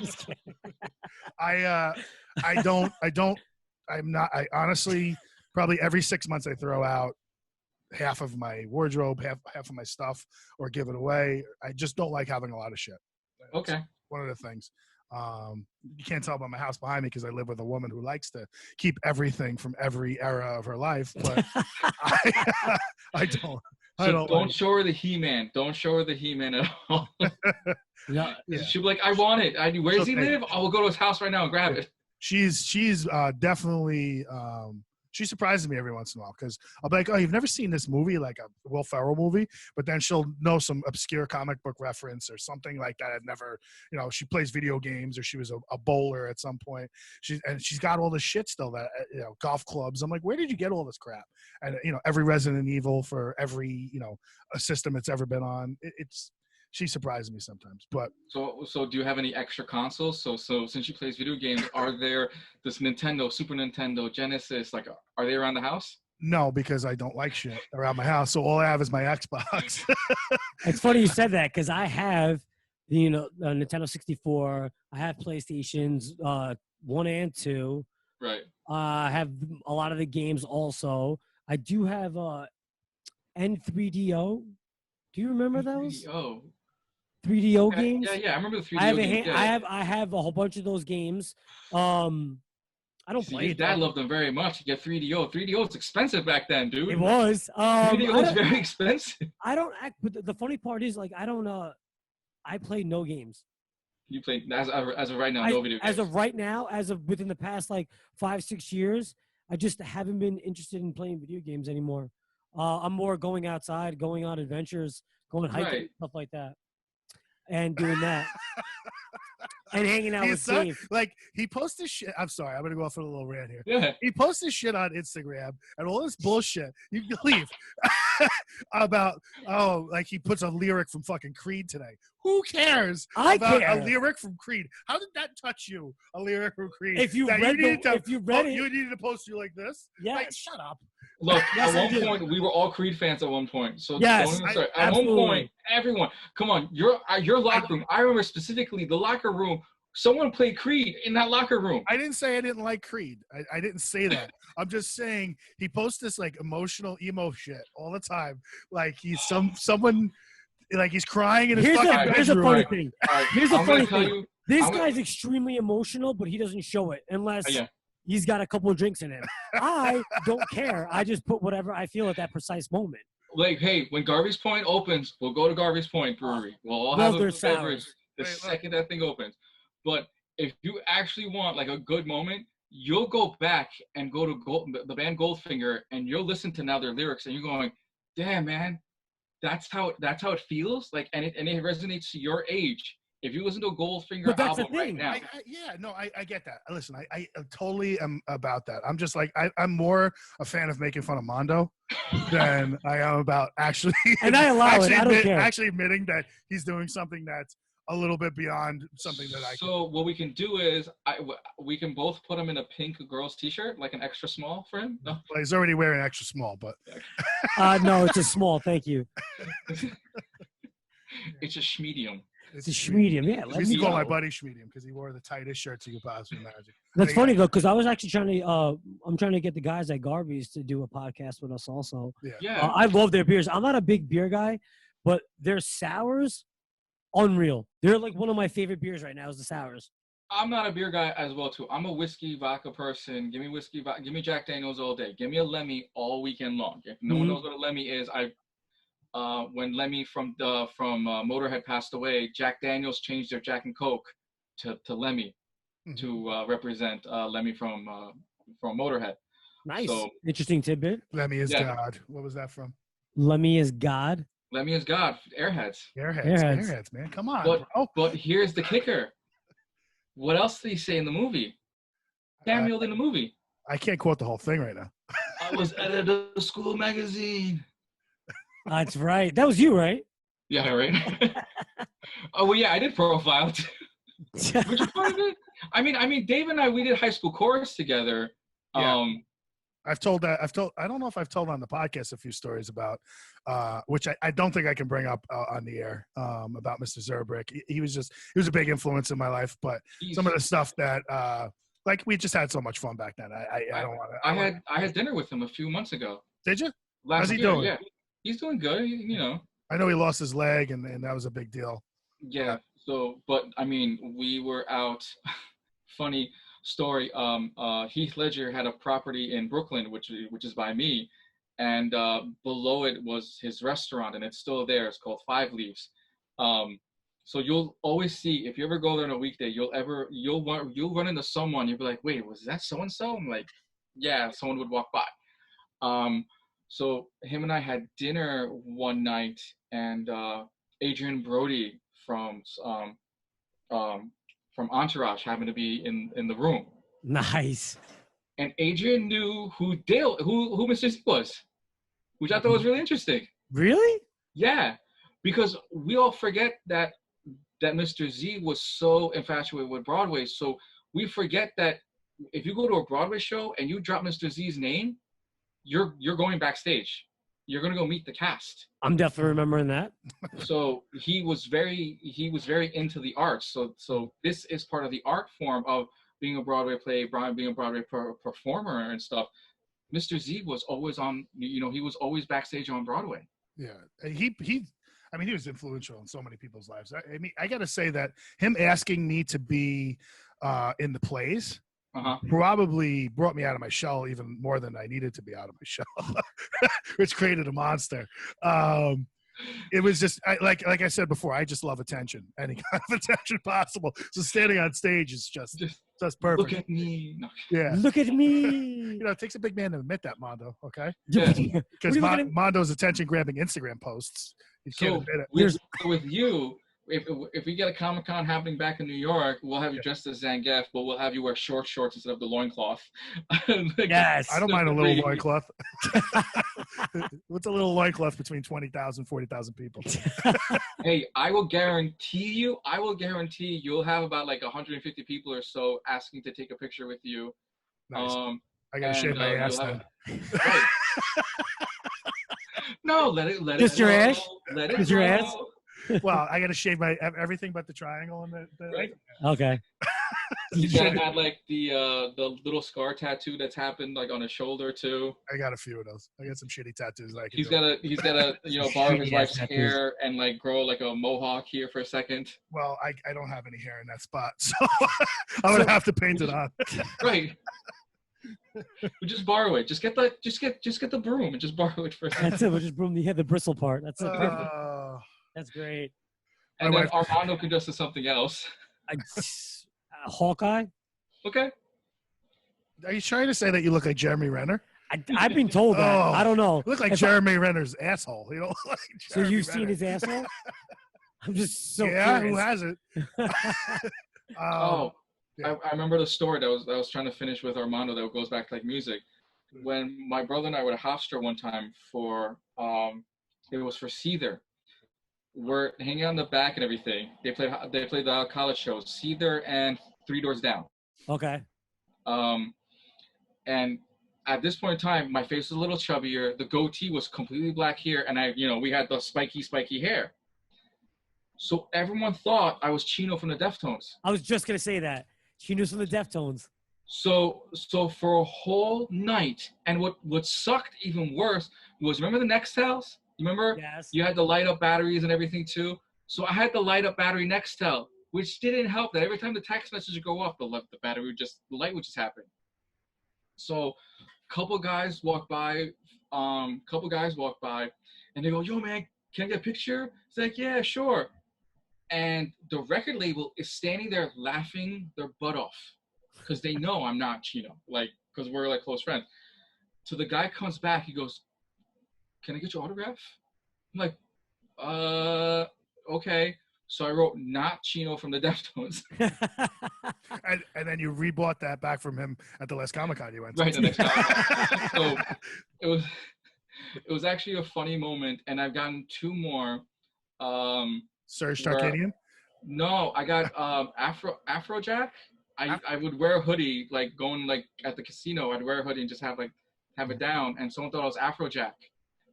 Speaker 1: Just kidding.
Speaker 2: I honestly, probably every 6 months I throw out half of my wardrobe, half of my stuff, or give it away. I just don't like having a lot of shit.
Speaker 3: Okay.
Speaker 2: That's one of the things. You can't tell by my house behind me because I live with a woman who likes to keep everything from every era of her life, but I don't.
Speaker 3: So don't show her the He-Man. Don't show her the He-Man at all.
Speaker 1: No,
Speaker 2: Yeah.
Speaker 3: She'll be like, I want it. Where does he
Speaker 2: Okay.
Speaker 3: live? I will go to his house right now and grab it.
Speaker 2: She's definitely she surprises me every once in a while because I'll be like, oh, you've never seen this movie, like a Will Ferrell movie, but then she'll know some obscure comic book reference or something like that. I've never, she plays video games, or she was a bowler at some point. She's got all this shit still, that golf clubs. I'm like, where did you get all this crap? And every Resident Evil for every a system it's ever been on. She surprises me sometimes, but
Speaker 3: So do you have any extra consoles? So since she plays video games, are there this Nintendo, Super Nintendo, Genesis, like are they around the house?
Speaker 2: no, because I don't like shit around my house. So all I have is my Xbox.
Speaker 1: it's funny you said that because I have, Nintendo 64. I have PlayStations 1 and 2.
Speaker 3: Right.
Speaker 1: I have a lot of the games also. I do have N3DO. Do you remember those?
Speaker 3: Oh.
Speaker 1: 3DO games?
Speaker 3: Yeah, I remember the 3DO games.
Speaker 1: I have a whole bunch of those games. I don't play
Speaker 3: Your
Speaker 1: it.
Speaker 3: dad loved them very much. You get 3DO. 3DO was expensive back then, dude.
Speaker 1: It was.
Speaker 3: 3DO was very expensive.
Speaker 1: I don't act, but the funny part is, like, I play no games.
Speaker 3: You play as of right now, no video games.
Speaker 1: As of right now, as of within the past like 5-6 years, I just haven't been interested in playing video games anymore. I'm more going outside, going on adventures, going hiking, stuff like that, and doing that. And hanging out with Dave.
Speaker 2: Like, he posts this shit. I'm sorry, I'm gonna go off on a little rant here.
Speaker 3: Yeah.
Speaker 2: He posts this shit on Instagram and all this bullshit. You believe about like he puts a lyric from fucking Creed today. Who cares about a lyric from Creed? How did that touch you? A lyric from Creed.
Speaker 1: If you read it,
Speaker 2: you needed to post you like this.
Speaker 1: Yeah.
Speaker 2: Like, shut up.
Speaker 3: Look,
Speaker 1: Yes,
Speaker 3: at one point we were all Creed fans. At one point, so
Speaker 1: yes,
Speaker 3: at one point, everyone, come on, your locker room. I remember specifically the locker room. Someone played Creed in that locker room.
Speaker 2: I didn't say I didn't like Creed. I didn't say that. I'm just saying he posts this like emotional emo shit all the time. Like he's someone, like he's crying in his fucking bedroom.
Speaker 1: Here's a funny thing. Here's a funny thing. This guy's extremely emotional, but he doesn't show it unless he's got a couple of drinks in him. I don't care. I just put whatever I feel at that precise moment.
Speaker 3: Like, hey, when Garvey's Point opens, we'll go to Garvey's Point Brewery. We'll all have a beverage the second that thing opens. But if you actually want like a good moment, you'll go back and go to the band Goldfinger, and you'll listen to now their lyrics, and you're going, "Damn, man, that's how it feels." Like, and it resonates to your age. If you listen to a Goldfinger album right now,
Speaker 2: I get that. Listen, I totally am about that. I'm just like I'm more a fan of making fun of Mondo than I am about actually.
Speaker 1: And I allow it. I don't care.
Speaker 2: Actually admitting that he's doing something that's a little bit beyond something that I.
Speaker 3: So what we can do is we can both put him in a pink girl's t-shirt, like an extra small for him. No,
Speaker 2: Well, he's already wearing extra small, but.
Speaker 1: No, it's a small. Thank you.
Speaker 3: it's a schmedium.
Speaker 1: It's a schmedium. Yeah,
Speaker 2: I used to call my buddy schmedium because he wore the tightest shirts you could possibly imagine.
Speaker 1: That's funny though, because I was actually trying to. I'm trying to get the guys at Garvey's to do a podcast with us also.
Speaker 3: Yeah.
Speaker 1: I love their beers. I'm not a big beer guy, but their sours, unreal. They're like one of my favorite beers right now. Is the sours.
Speaker 3: I'm not a beer guy as well too. I'm a whiskey vodka person. Give me whiskey, give me Jack Daniels all day. Give me a Lemmy all weekend long. If no one knows what a Lemmy is, when Lemmy from Motorhead passed away, Jack Daniels changed their Jack and Coke to Lemmy to represent Lemmy from Motorhead.
Speaker 1: Nice,
Speaker 3: so,
Speaker 1: interesting tidbit.
Speaker 2: Lemmy is God. What was that from?
Speaker 1: Lemmy is God.
Speaker 3: Lemmy is God. Airheads,
Speaker 2: man. Come on, bro.
Speaker 3: But here's the kicker. What else did he say in the movie? Cameoed in the movie.
Speaker 2: I can't quote the whole thing right now.
Speaker 3: I was editor of school magazine.
Speaker 1: That's right. That was you, right?
Speaker 3: Yeah, right. Oh well, yeah, I did profile too. Which is part of it. I mean, Dave and I, we did high school chorus together.
Speaker 2: Yeah. I don't know if I've told on the podcast a few stories about, which I don't think I can bring up on the air, about Mr. Zerbrick. He was a big influence in my life, but some of the stuff that, like we just had so much fun back then. I don't want to.
Speaker 3: I had dinner with him a few months ago.
Speaker 2: Did you?
Speaker 3: How's
Speaker 2: he doing?
Speaker 3: Yeah, he's doing good. You know.
Speaker 2: I know he lost his leg, and that was a big deal.
Speaker 3: Yeah. So, but I mean, we were out. Funny story. Heath Ledger had a property in Brooklyn, which is by me, and below it was his restaurant, and it's still there. It's called Five Leaves. So you'll always see, if you ever go there on a weekday, you'll run into someone. You'll be like, wait, was that so and so? I'm like, yeah, someone would walk by. So him and I had dinner one night, and Adrian Brody from Entourage happened to be in the room.
Speaker 1: Nice.
Speaker 3: And Adrian knew who Mr. Z was, which I thought was really interesting.
Speaker 1: Really?
Speaker 3: Yeah, because we all forget that Mr. Z was so infatuated with Broadway. So we forget that if you go to a Broadway show and you drop Mr. Z's name, you're going backstage. You're gonna go meet the cast.
Speaker 1: I'm definitely remembering that.
Speaker 3: So he was very into the arts. So this is part of the art form of being a Broadway play, being a Broadway performer and stuff. Mr. Z was always on. He was always backstage on Broadway.
Speaker 2: Yeah, he was influential in so many people's lives. I mean, I got to say that him asking me to be in the plays probably brought me out of my shell even more than I needed to be out of my shell, which created a monster. It was just like I said before, I just love attention, any kind of attention possible. So standing on stage is just perfect.
Speaker 3: Look at me. No.
Speaker 2: Yeah.
Speaker 1: Look at me.
Speaker 2: It takes a big man to admit that, Mondo. Okay.
Speaker 3: Yeah.
Speaker 2: Because Mondo's attention-grabbing Instagram posts. You can't admit it.
Speaker 3: With you, if we get a Comic-Con happening back in New York, we'll have you dressed as Zandieh, but we'll have you wear shorts instead of the loincloth.
Speaker 1: Yes.
Speaker 2: I don't mind a little loincloth. What's a little loincloth between 20,000, 40,000 people?
Speaker 3: Hey, I will guarantee you'll have about like 150 people or so asking to take a picture with you.
Speaker 2: Nice. I gotta shave my ass then.
Speaker 3: Right. No, let it
Speaker 1: Just your ass?
Speaker 3: Let it
Speaker 1: Just your ass?
Speaker 2: Well, I gotta shave my everything but the triangle and the
Speaker 3: right.
Speaker 1: Okay.
Speaker 3: He's gotta have like the little scar tattoo that's happened like on his shoulder too.
Speaker 2: I got a few of those. I got some shitty tattoos.
Speaker 3: He's gotta borrow his wife's hair and like grow like a mohawk here for a second.
Speaker 2: Well, I don't have any hair in that spot, so I'm gonna have to paint it on.
Speaker 3: Right. We just borrow it. Just get the broom and just borrow it for a second.
Speaker 1: That's it. We'll just broom the bristle part. That's it. Perfect. That's great.
Speaker 3: And then Armando can dress as something else.
Speaker 1: Hawkeye?
Speaker 3: Okay.
Speaker 2: Are you trying to say that you look like Jeremy Renner?
Speaker 1: I've been told that. I don't know.
Speaker 2: You look like Jeremy Renner's asshole. You know. Like
Speaker 1: so you've seen his asshole? I'm just so
Speaker 2: curious.
Speaker 1: Who
Speaker 2: hasn't?
Speaker 3: Yeah. I remember the story that I was trying to finish with Armando that goes back to like music. When my brother and I were at Hofstra one time for it was for Seether. We're hanging out in the back and everything. They played the college shows, Cedar and Three Doors Down.
Speaker 1: Okay.
Speaker 3: And at this point in time, my face was a little chubbier. The goatee was completely black here, and we had the spiky hair. So everyone thought I was Chino from the Deftones.
Speaker 1: I was just gonna say that. Chino's from the Deftones.
Speaker 3: So for a whole night, and what sucked even worse was, remember the Nextels? You remember?
Speaker 1: Yes.
Speaker 3: You had the light up batteries and everything too. So I had the light up battery Nextel, which didn't help. That every time the text message would go off, the light would just happen. So a couple guys walk by, and they go, "Yo, man, can I get a picture?" It's like, "Yeah, sure." And the record label is standing there laughing their butt off because they know I'm not Chino, because we're like close friends. So the guy comes back, he goes, "Can I get your autograph?" I'm like, okay. So I wrote, "Not Chino from the Deftones."
Speaker 2: And then you rebought that back from him at the last Comic-Con you went to.
Speaker 3: Right, the next time. So it was actually a funny moment, and I've gotten two more.
Speaker 2: Serge Tarkanian?
Speaker 3: No, I got Afrojack. I would wear a hoodie, like going like at the casino. I'd wear a hoodie and just have it down, and someone thought I was Afrojack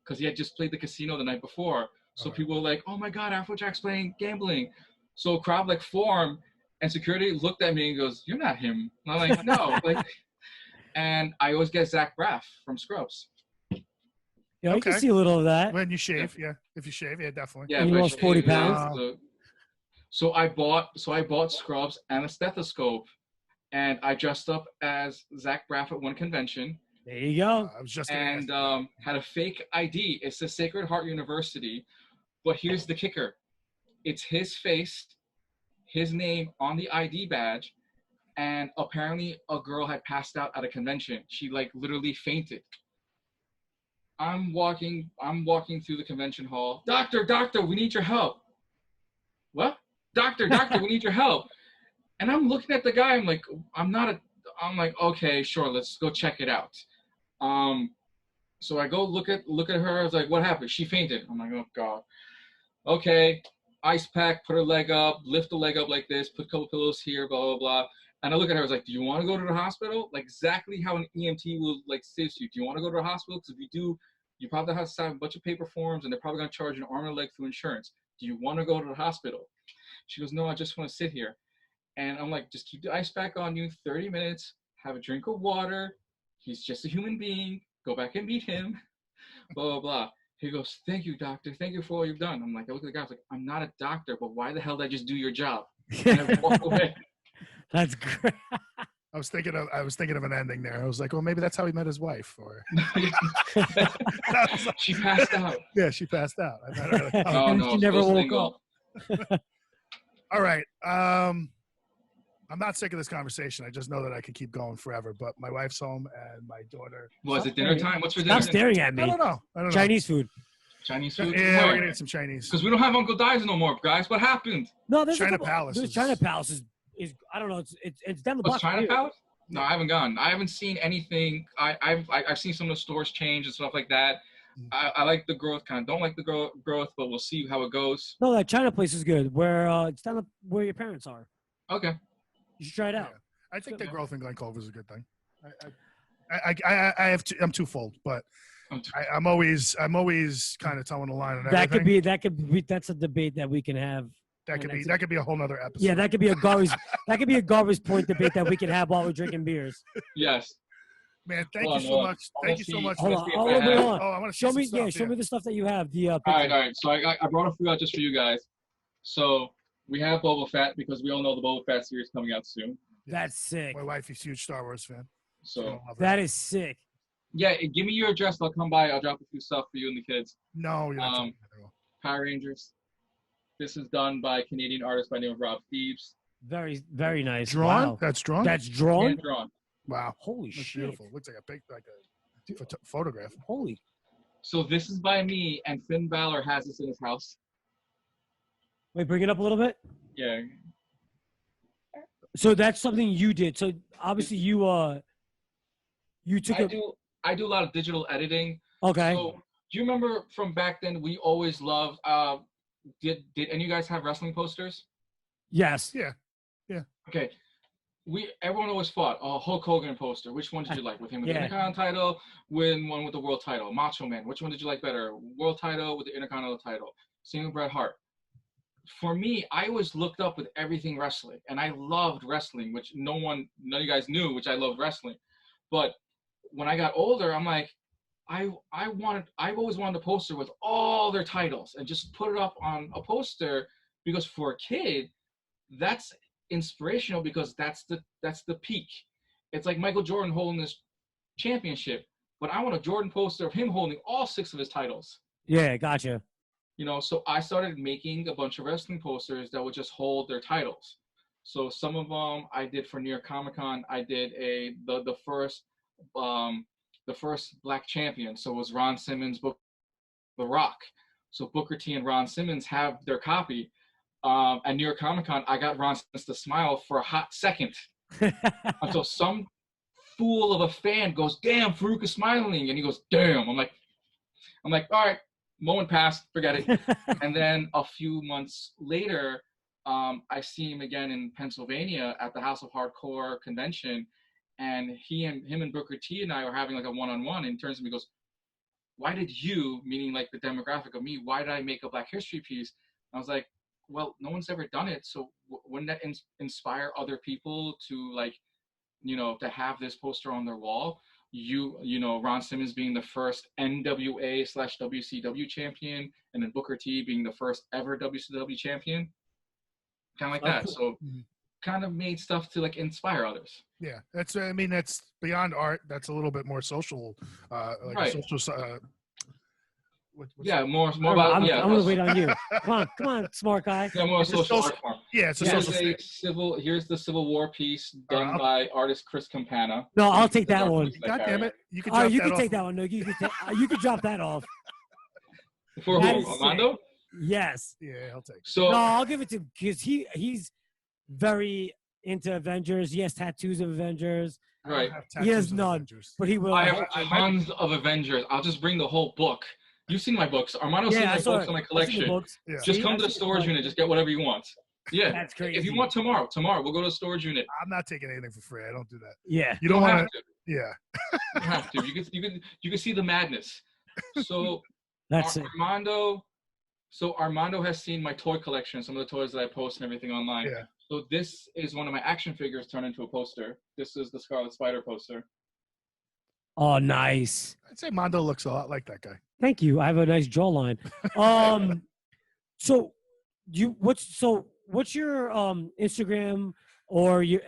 Speaker 3: because he had just played the casino the night before. So people were like, "Oh my God, Afrojack's playing gambling." So a crowd formed, and security looked at me and goes, "You're not him." And I'm like, "No." And I always get Zach Braff from Scrubs.
Speaker 1: Yeah, you can see a little of that.
Speaker 2: When you shave, yeah. If you shave, yeah, definitely.
Speaker 3: Yeah,
Speaker 1: you lost 40 pounds.
Speaker 3: So I bought Scrubs and a stethoscope, and I dressed up as Zach Braff at one convention.
Speaker 1: There you go.
Speaker 2: I was just
Speaker 3: had a fake ID. It's the Sacred Heart University, but here's the kicker: it's his face, his name on the ID badge, and apparently a girl had passed out at a convention. She literally fainted. I'm walking through the convention hall. Doctor, we need your help. What? Doctor, we need your help. And I'm looking at the guy. I'm like, I'm like, okay, sure, let's go check it out. So I go look at her. I was like, what happened? She fainted. I'm like, oh God. Okay, ice pack, put her leg up, lift the leg up like this, put a couple pillows here, blah, blah, blah. And I look at her, I was like, do you want to go to the hospital? Exactly how an EMT will say to you. Do you want to go to the hospital? Because if you do, you probably have to sign a bunch of paper forms, and they're probably going to charge an arm and a leg through insurance. Do you want to go to the hospital? She goes, no, I just want to sit here. And I'm like, just keep the ice pack on you, 30 minutes, have a drink of water. He's just a human being. Go back and meet him, blah, blah, blah. He goes, thank you, doctor. Thank you for all you've done. I'm like, I look at the guy, I was like, I'm not a doctor, but why the hell did I just do your job? And I walk away.
Speaker 1: That's great.
Speaker 2: I was thinking of an ending there. I was like, well, maybe that's how he met his wife. Or
Speaker 3: she passed out.
Speaker 2: Yeah, she passed out. I met her.
Speaker 3: Oh, no,
Speaker 1: she never woke up.
Speaker 2: All right. I'm not sick of this conversation. I just know that I could keep going forever. But my wife's home and my daughter.
Speaker 3: Was it dinner time? What's for dinner?
Speaker 1: Stop staring at me.
Speaker 2: I don't know.
Speaker 1: Chinese food.
Speaker 3: Chinese food?
Speaker 2: Yeah, we're gonna eat some Chinese.
Speaker 3: Because we don't have Uncle Dies no more, guys. What happened?
Speaker 1: No, there's
Speaker 2: China Palace.
Speaker 1: There's China Palace is I don't know. It's down the block.
Speaker 3: China Palace? No, I haven't gone. I haven't seen anything. I've seen some of the stores change and stuff like that. I like the growth, kind of don't like the growth, but we'll see how it goes.
Speaker 1: No, that China place is good. Where it's down where your parents are.
Speaker 3: Okay.
Speaker 1: You should try it out.
Speaker 2: Yeah. I think the growth in Glen Cove is a good thing. I'm twofold, but I'm always kind of towing the line on everything.
Speaker 1: That's a debate that we can have.
Speaker 2: That could be a whole nother episode.
Speaker 1: Yeah, that could be a garbage point debate that we can have while we're drinking beers.
Speaker 3: Yes.
Speaker 2: Man, thank you so much. Thank you so much.
Speaker 1: Hold on.
Speaker 2: I want to
Speaker 1: show me. Show me the stuff that you have.
Speaker 3: All right. So I brought a few out just for you guys. So we have Boba Fett because we all know the Boba Fett series coming out soon.
Speaker 1: That's sick.
Speaker 2: My wife is a huge Star Wars fan.
Speaker 3: So
Speaker 1: that is sick.
Speaker 3: Yeah, give me your address. I'll come by. I'll drop a few stuff for you and the kids.
Speaker 2: No, you're not.
Speaker 3: Power Rangers. This is done by a Canadian artist by the name of Rob Thieves.
Speaker 1: Very, very nice.
Speaker 2: Drawn?
Speaker 1: Wow.
Speaker 2: That's drawn?
Speaker 1: That's drawn?
Speaker 3: Hand drawn.
Speaker 2: Wow.
Speaker 1: Holy
Speaker 2: That's
Speaker 1: shit.
Speaker 2: Beautiful. Looks like a photograph.
Speaker 1: Holy.
Speaker 3: So this is by me, and Finn Balor has this in his house.
Speaker 1: Wait, bring it up a little bit.
Speaker 3: Yeah.
Speaker 1: So that's something you did. So obviously you took
Speaker 3: I do a lot of digital editing.
Speaker 1: Okay.
Speaker 3: So do you remember from back then we always loved did any of you guys have wrestling posters?
Speaker 1: Yes.
Speaker 2: Yeah.
Speaker 3: Okay. Everyone always fought. Oh, Hulk Hogan poster. Which one did you like? With him with the Intercontinental title, one with the world title. Macho Man. Which one did you like better? World title with the Intercontinental title. Same with Bret Hart. For me, I always looked up with everything wrestling, and I loved wrestling, which none of you guys knew, which I loved wrestling. But when I got older, I'm like, I've always wanted a poster with all their titles and just put it up on a poster, because for a kid, that's inspirational, because that's the peak. It's like Michael Jordan holding this championship, but I want a Jordan poster of him holding all 6 of his titles.
Speaker 1: Yeah, gotcha.
Speaker 3: So I started making a bunch of wrestling posters that would just hold their titles. So some of them I did for New York Comic Con. I did the first Black champion. So it was Ron Simmons, The Rock. So Booker T and Ron Simmons have their copy. At New York Comic Con, I got Ron Simmons to smile for a hot second until some fool of a fan goes, "Damn, Farouk is smiling," and he goes, "Damn." I'm like, all right. Moment passed, forget it. And then a few months later, I see him again in Pennsylvania at the House of Hardcore convention, and him and Booker T and I were having like a one-on-one, and he turns to me and goes, "Why did you," meaning like the demographic of me, "why did I make a Black History piece?" And I was like, well, no one's ever done it, so wouldn't that inspire other people to, like, to have this poster on their wall? Ron Simmons being the first NWA/WCW champion, and then Booker T being the first ever WCW champion, kind of like that. So kind of made stuff to like inspire others.
Speaker 2: Yeah, that's beyond art. That's a little bit more social,
Speaker 3: right.
Speaker 2: social.
Speaker 3: More about.
Speaker 1: I'm gonna wait on you. Come on, smart guy.
Speaker 3: Yeah, more social art form.
Speaker 2: Yeah, it's a social.
Speaker 3: Here's the Civil War piece done by artist Chris Campana.
Speaker 1: No, I'll take that one.
Speaker 2: God damn it! You can.
Speaker 1: You can take that one. No, you can drop that off.
Speaker 3: For who? Mondo?
Speaker 1: Yes.
Speaker 2: Yeah, I'll take it.
Speaker 3: So
Speaker 1: no, I'll give it to him because he's very into Avengers. He has tattoos of Avengers.
Speaker 3: Right.
Speaker 1: He has none, but he will.
Speaker 3: I have tons of Avengers. I'll just bring the whole book. You've seen my books. Armando's seen my books in my collection. Yeah. Just come to the storage unit. Just get whatever you want. Yeah. That's crazy. If you want tomorrow, we'll go to the storage unit.
Speaker 2: I'm not taking anything for free. I don't do that.
Speaker 1: Yeah.
Speaker 2: You don't
Speaker 3: have to.
Speaker 2: Yeah.
Speaker 3: You have to. You can see the madness. So
Speaker 1: that's
Speaker 3: Armando. So Armando has seen my toy collection, some of the toys that I post and everything online.
Speaker 2: Yeah.
Speaker 3: So this is one of my action figures turned into a poster. This is the Scarlet Spider poster.
Speaker 1: Oh, nice.
Speaker 2: I'd say Mondo looks a lot like that guy.
Speaker 1: Thank you. I have a nice jawline. So what's your Instagram or do you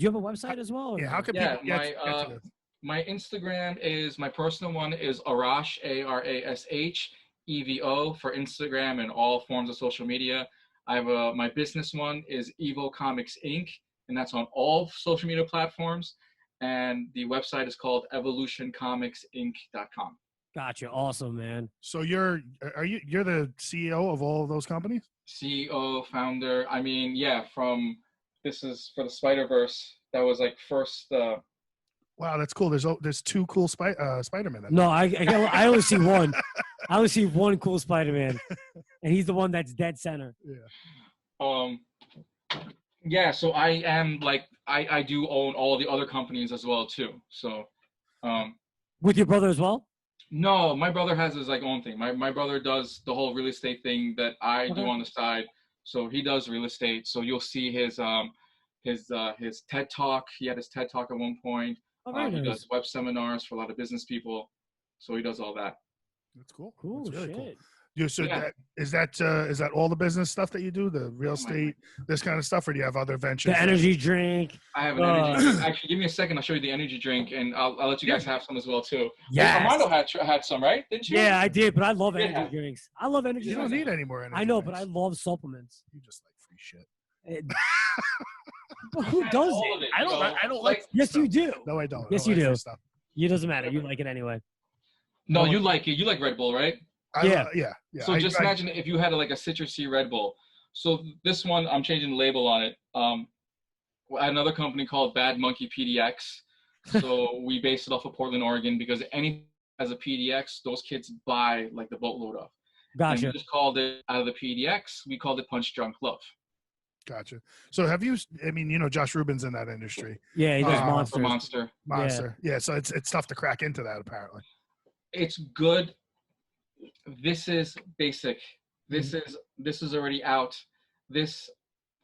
Speaker 1: have a website as well?
Speaker 2: Yeah, how can people get to this?
Speaker 3: My Instagram is, my personal one is Arash, Arash EVO for Instagram and all forms of social media. I have my business one is Evo Comics Inc., and that's on all social media platforms. And the website is called evolutioncomicsinc.com.
Speaker 1: Gotcha. Awesome, man.
Speaker 2: So you're the CEO of all of those companies?
Speaker 3: CEO, founder. I mean, yeah, this is for the Spider-Verse. That was like first.
Speaker 2: Wow, that's cool. There's 2 cool Spider-Man.
Speaker 1: No, I only see one. I only see one cool Spider-Man, and he's the one that's dead center.
Speaker 2: Yeah.
Speaker 3: Yeah. So I am like I do own all the other companies as well too. So.
Speaker 1: With your brother as well?
Speaker 3: No, my brother has his like own thing. My brother does the whole real estate thing that I do on the side. So he does real estate. So you'll see his TED Talk. He had his TED Talk at one point. He does web seminars for a lot of business people. So he does all that.
Speaker 2: That's cool.
Speaker 1: Cool.
Speaker 2: That's really
Speaker 1: shit.
Speaker 2: Cool. Is that all the business stuff that you do, the real estate, this kind of stuff, or do you have other ventures?
Speaker 1: The energy drink.
Speaker 3: I have an energy drink. Actually, give me a second. I'll show you the energy drink, and I'll let you guys have some as well too.
Speaker 1: Yeah.
Speaker 3: Armando had some, right? Didn't you?
Speaker 1: Yeah, I did, but I love energy drinks. I love energy.
Speaker 2: You
Speaker 1: drinks.
Speaker 2: don't need any more energy.
Speaker 1: I know,
Speaker 2: drinks.
Speaker 1: but I love supplements.
Speaker 2: You just like free shit.
Speaker 1: But who does it?
Speaker 2: I don't like.
Speaker 1: Yes,
Speaker 2: stuff.
Speaker 1: you do.
Speaker 2: No, I don't.
Speaker 1: Yes, you do. It doesn't matter. You like it anyway.
Speaker 3: No, you like it. You like Red Bull, right?
Speaker 2: Yeah.
Speaker 3: So just imagine if you had like a citrusy Red Bull. So this one, I'm changing the label on it. Another company called Bad Monkey PDX. So we based it off of Portland, Oregon, because any as a PDX, those kids buy like the boatload of.
Speaker 1: Gotcha.
Speaker 3: And we just called it, out of the PDX, we called it Punch Drunk Love.
Speaker 2: Gotcha. So have you? I mean, you know, Josh Rubin's in that industry.
Speaker 1: Yeah, he does
Speaker 3: For
Speaker 1: monsters.
Speaker 3: Monster.
Speaker 2: Yeah. So it's tough to crack into that apparently.
Speaker 3: It's good. This is basic.
Speaker 1: Mm-hmm.
Speaker 3: This is already out.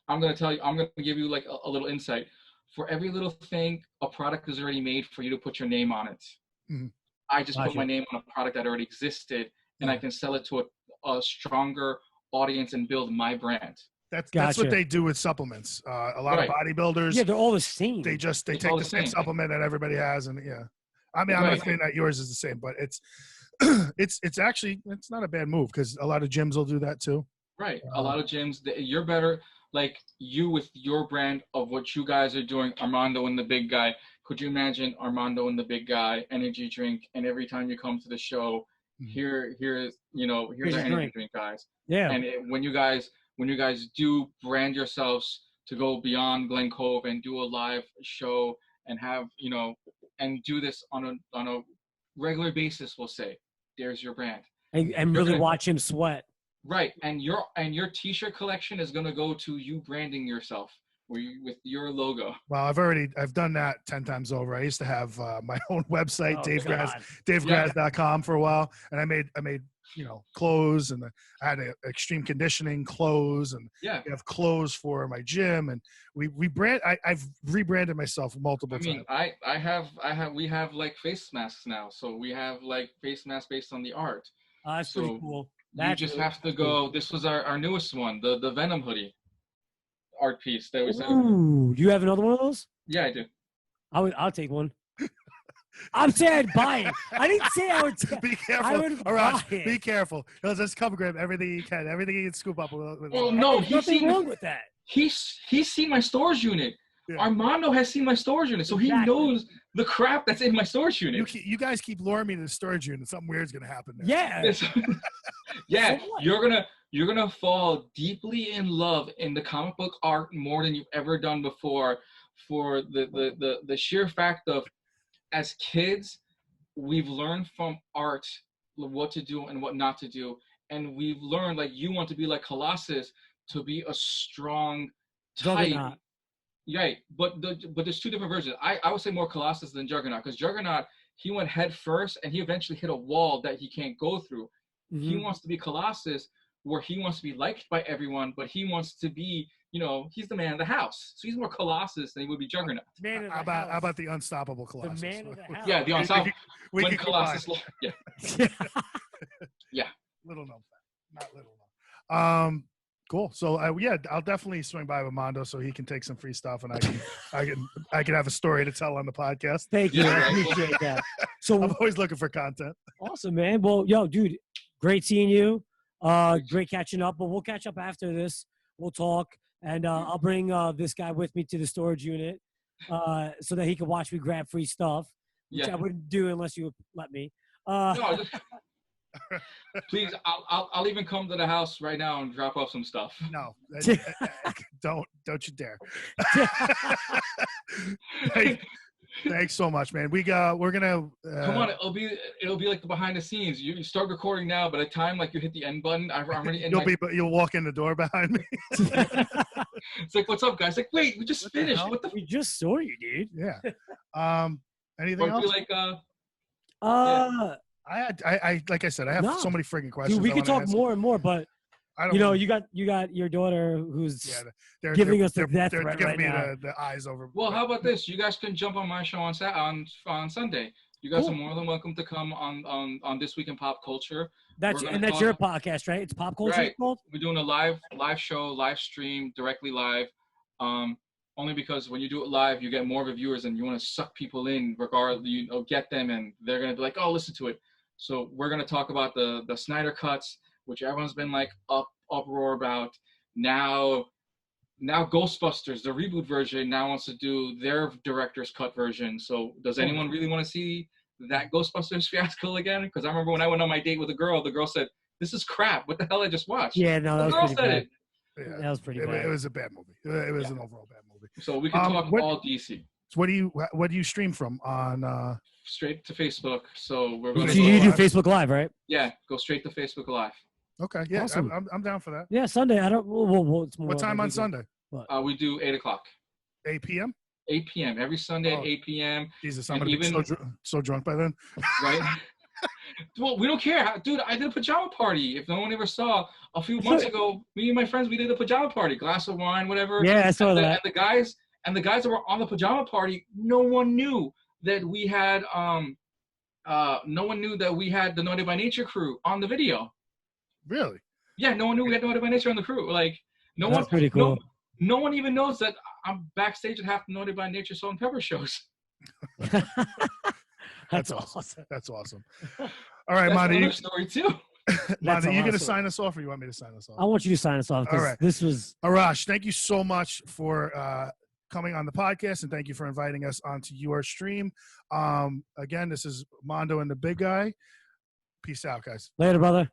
Speaker 3: I'm going to give you like a little insight. For every little thing, a product is already made for you to put your name on it.
Speaker 2: Mm-hmm.
Speaker 3: I just
Speaker 1: Gotcha.
Speaker 3: put my name on a product that already existed, and I can sell it to a stronger audience and build my brand.
Speaker 2: That's what they do with supplements. A lot of bodybuilders.
Speaker 1: Yeah, they're all the same.
Speaker 2: They take the same supplement that everybody has, and I mean, I'm not saying that yours is the same, but it's actually it's not a bad move because a lot of gyms will do that too.
Speaker 3: Right, a lot of gyms. You're better, like you with your brand of what you guys are doing. Armando and the Big Guy. Could you imagine Armando and the Big Guy energy drink? And every time you come to the show, here's our energy drink, guys.
Speaker 1: Yeah.
Speaker 3: And when you guys do brand yourselves to go beyond Glen Cove and do a live show and have, and do this on a regular basis, we'll say, there's your brand.
Speaker 1: And really watch him sweat.
Speaker 3: Right. And your t-shirt collection is going to go to you branding yourself with your logo.
Speaker 2: Well, I've done that 10 times over. I used to have my own website, davegraz.com for a while. And I made clothes, and I had extreme conditioning clothes, and I have clothes for my gym, and I've rebranded myself multiple times.
Speaker 3: We have like face masks now. So we have like face masks based on the art.
Speaker 1: That's pretty cool.
Speaker 3: You just have to go. This was our newest one, the Venom hoodie art piece that we said.
Speaker 1: Ooh, do you have another one of those?
Speaker 3: Yeah, I do.
Speaker 1: I'll take one. I'm saying I'd buy it. I didn't say I would.
Speaker 2: Be careful, Arash. Be careful. Just come grab everything you can. Everything you can scoop up.
Speaker 3: Well, no,
Speaker 1: there's nothing wrong with that.
Speaker 3: He's seen my storage unit. Yeah. Armando has seen my storage unit, so he knows the crap that's in my storage unit.
Speaker 2: You guys keep luring me to the storage unit. Something weird's gonna happen there.
Speaker 1: Yeah.
Speaker 3: Yeah, you're gonna fall deeply in love in the comic book art more than you've ever done before. For the sheer fact of, as kids, we've learned from art what to do and what not to do, and we've learned, like, you want to be like Colossus, to be a strong, tight. Right, but there's two different versions. I would say more Colossus than Juggernaut, because Juggernaut, he went head first and he eventually hit a wall that he can't go through. Mm-hmm. He wants to be Colossus, where he wants to be liked by everyone, but he wants to be, he's the man of the house. So he's more Colossus than he would be Juggernaut.
Speaker 2: How about the unstoppable Colossus?
Speaker 1: The man of the house.
Speaker 3: Yeah, the unstoppable.
Speaker 2: When
Speaker 3: Colossus. Yeah. Yeah.
Speaker 2: Little known fact, not little known. Cool. So I'll definitely swing by with Mondo so he can take some free stuff, and I can have a story to tell on the podcast.
Speaker 1: Thank you. I appreciate that. So
Speaker 2: I'm always looking for content.
Speaker 1: Awesome, man. Well, dude, great seeing you. Great catching up. But we'll catch up after this. We'll talk, and I'll bring this guy with me to the storage unit so that he can watch me grab free stuff, which I wouldn't do unless you would let me.
Speaker 3: No, please, I'll even come to the house right now and drop off some stuff.
Speaker 2: No, don't you dare. Thanks so much, man. We're gonna
Speaker 3: come on. It'll be like the behind the scenes. You start recording now, by the time like you hit the end button, I'm already in.
Speaker 2: You'll walk in the door behind me.
Speaker 3: It's like, what's up, guys? Like, wait, we just finished.
Speaker 1: We just saw you, dude.
Speaker 2: Yeah. Anything else? I like I said, I have so many freaking questions.
Speaker 1: Dude, we could talk more and more, but you got your daughter who's giving us the death threat right now. They're giving me
Speaker 2: the eyes over.
Speaker 3: Well, how about this? You guys can jump on my show on Sunday. You guys are more than welcome to come on This Week in Pop Culture.
Speaker 1: That's your podcast, right? It's Pop Culture.
Speaker 3: Right. We're doing a live show, live stream, directly live. Only because when you do it live, you get more viewers, and you want to suck people in, regardless, get them, and they're gonna be like, oh, listen to it. So we're gonna talk about the Snyder cuts, which everyone's been like uproar about. Now Ghostbusters, the reboot version, now wants to do their director's cut version. So does anyone really want to see that Ghostbusters fiasco again? Because I remember when I went on my date with a girl, the girl said, "This is crap. What the hell I just watched?"
Speaker 1: Yeah, no, that was pretty bad.
Speaker 2: Yeah,
Speaker 1: that was pretty bad.
Speaker 2: It was a bad movie. It was an overall bad movie.
Speaker 3: So we can talk all DC.
Speaker 2: So what do you stream from on?
Speaker 3: Straight to Facebook. So we're going
Speaker 1: to do Facebook Live, right?
Speaker 3: Yeah, go straight to Facebook Live.
Speaker 2: Okay. Yeah,
Speaker 1: Awesome.
Speaker 2: I'm down for that.
Speaker 1: Yeah, Sunday. I don't. Well, it's more
Speaker 2: What time
Speaker 1: like
Speaker 2: on
Speaker 1: weekend.
Speaker 2: Sunday?
Speaker 3: We do 8 o'clock.
Speaker 2: 8 p.m.
Speaker 3: 8 p.m. every Sunday
Speaker 2: Oh.
Speaker 3: at 8 p.m.
Speaker 2: Jesus, I'm
Speaker 3: And
Speaker 2: gonna be so drunk by then.
Speaker 3: Right. Well, we don't care, dude. I did a pajama party. If no one ever saw, a few months ago, me and my friends, we did a pajama party, glass of wine, whatever.
Speaker 1: Yeah, I saw
Speaker 3: and
Speaker 1: that.
Speaker 3: And the guys that were on the pajama party, no one knew that we had no one knew that we had the Naughty by Nature crew on the video.
Speaker 2: Really?
Speaker 3: Yeah, no one knew we had Naughty by Nature on the crew. Like, no
Speaker 1: That's
Speaker 3: one.
Speaker 1: pretty cool.
Speaker 3: No one even knows that I'm backstage at half the Naughty by Nature Salt and Pepper shows.
Speaker 1: That's awesome.
Speaker 2: That's awesome. All right,
Speaker 3: That's
Speaker 2: Mondo.
Speaker 3: another story too.
Speaker 2: Mondo, you gonna sign us off, or you want me to sign us off?
Speaker 1: I want you to sign us off.
Speaker 2: All right.
Speaker 1: This was
Speaker 2: Arash. Thank you so much for coming on the podcast, and thank you for inviting us onto your stream. Again, this is Mondo and the Big Guy. Peace out, guys.
Speaker 1: Later, brother.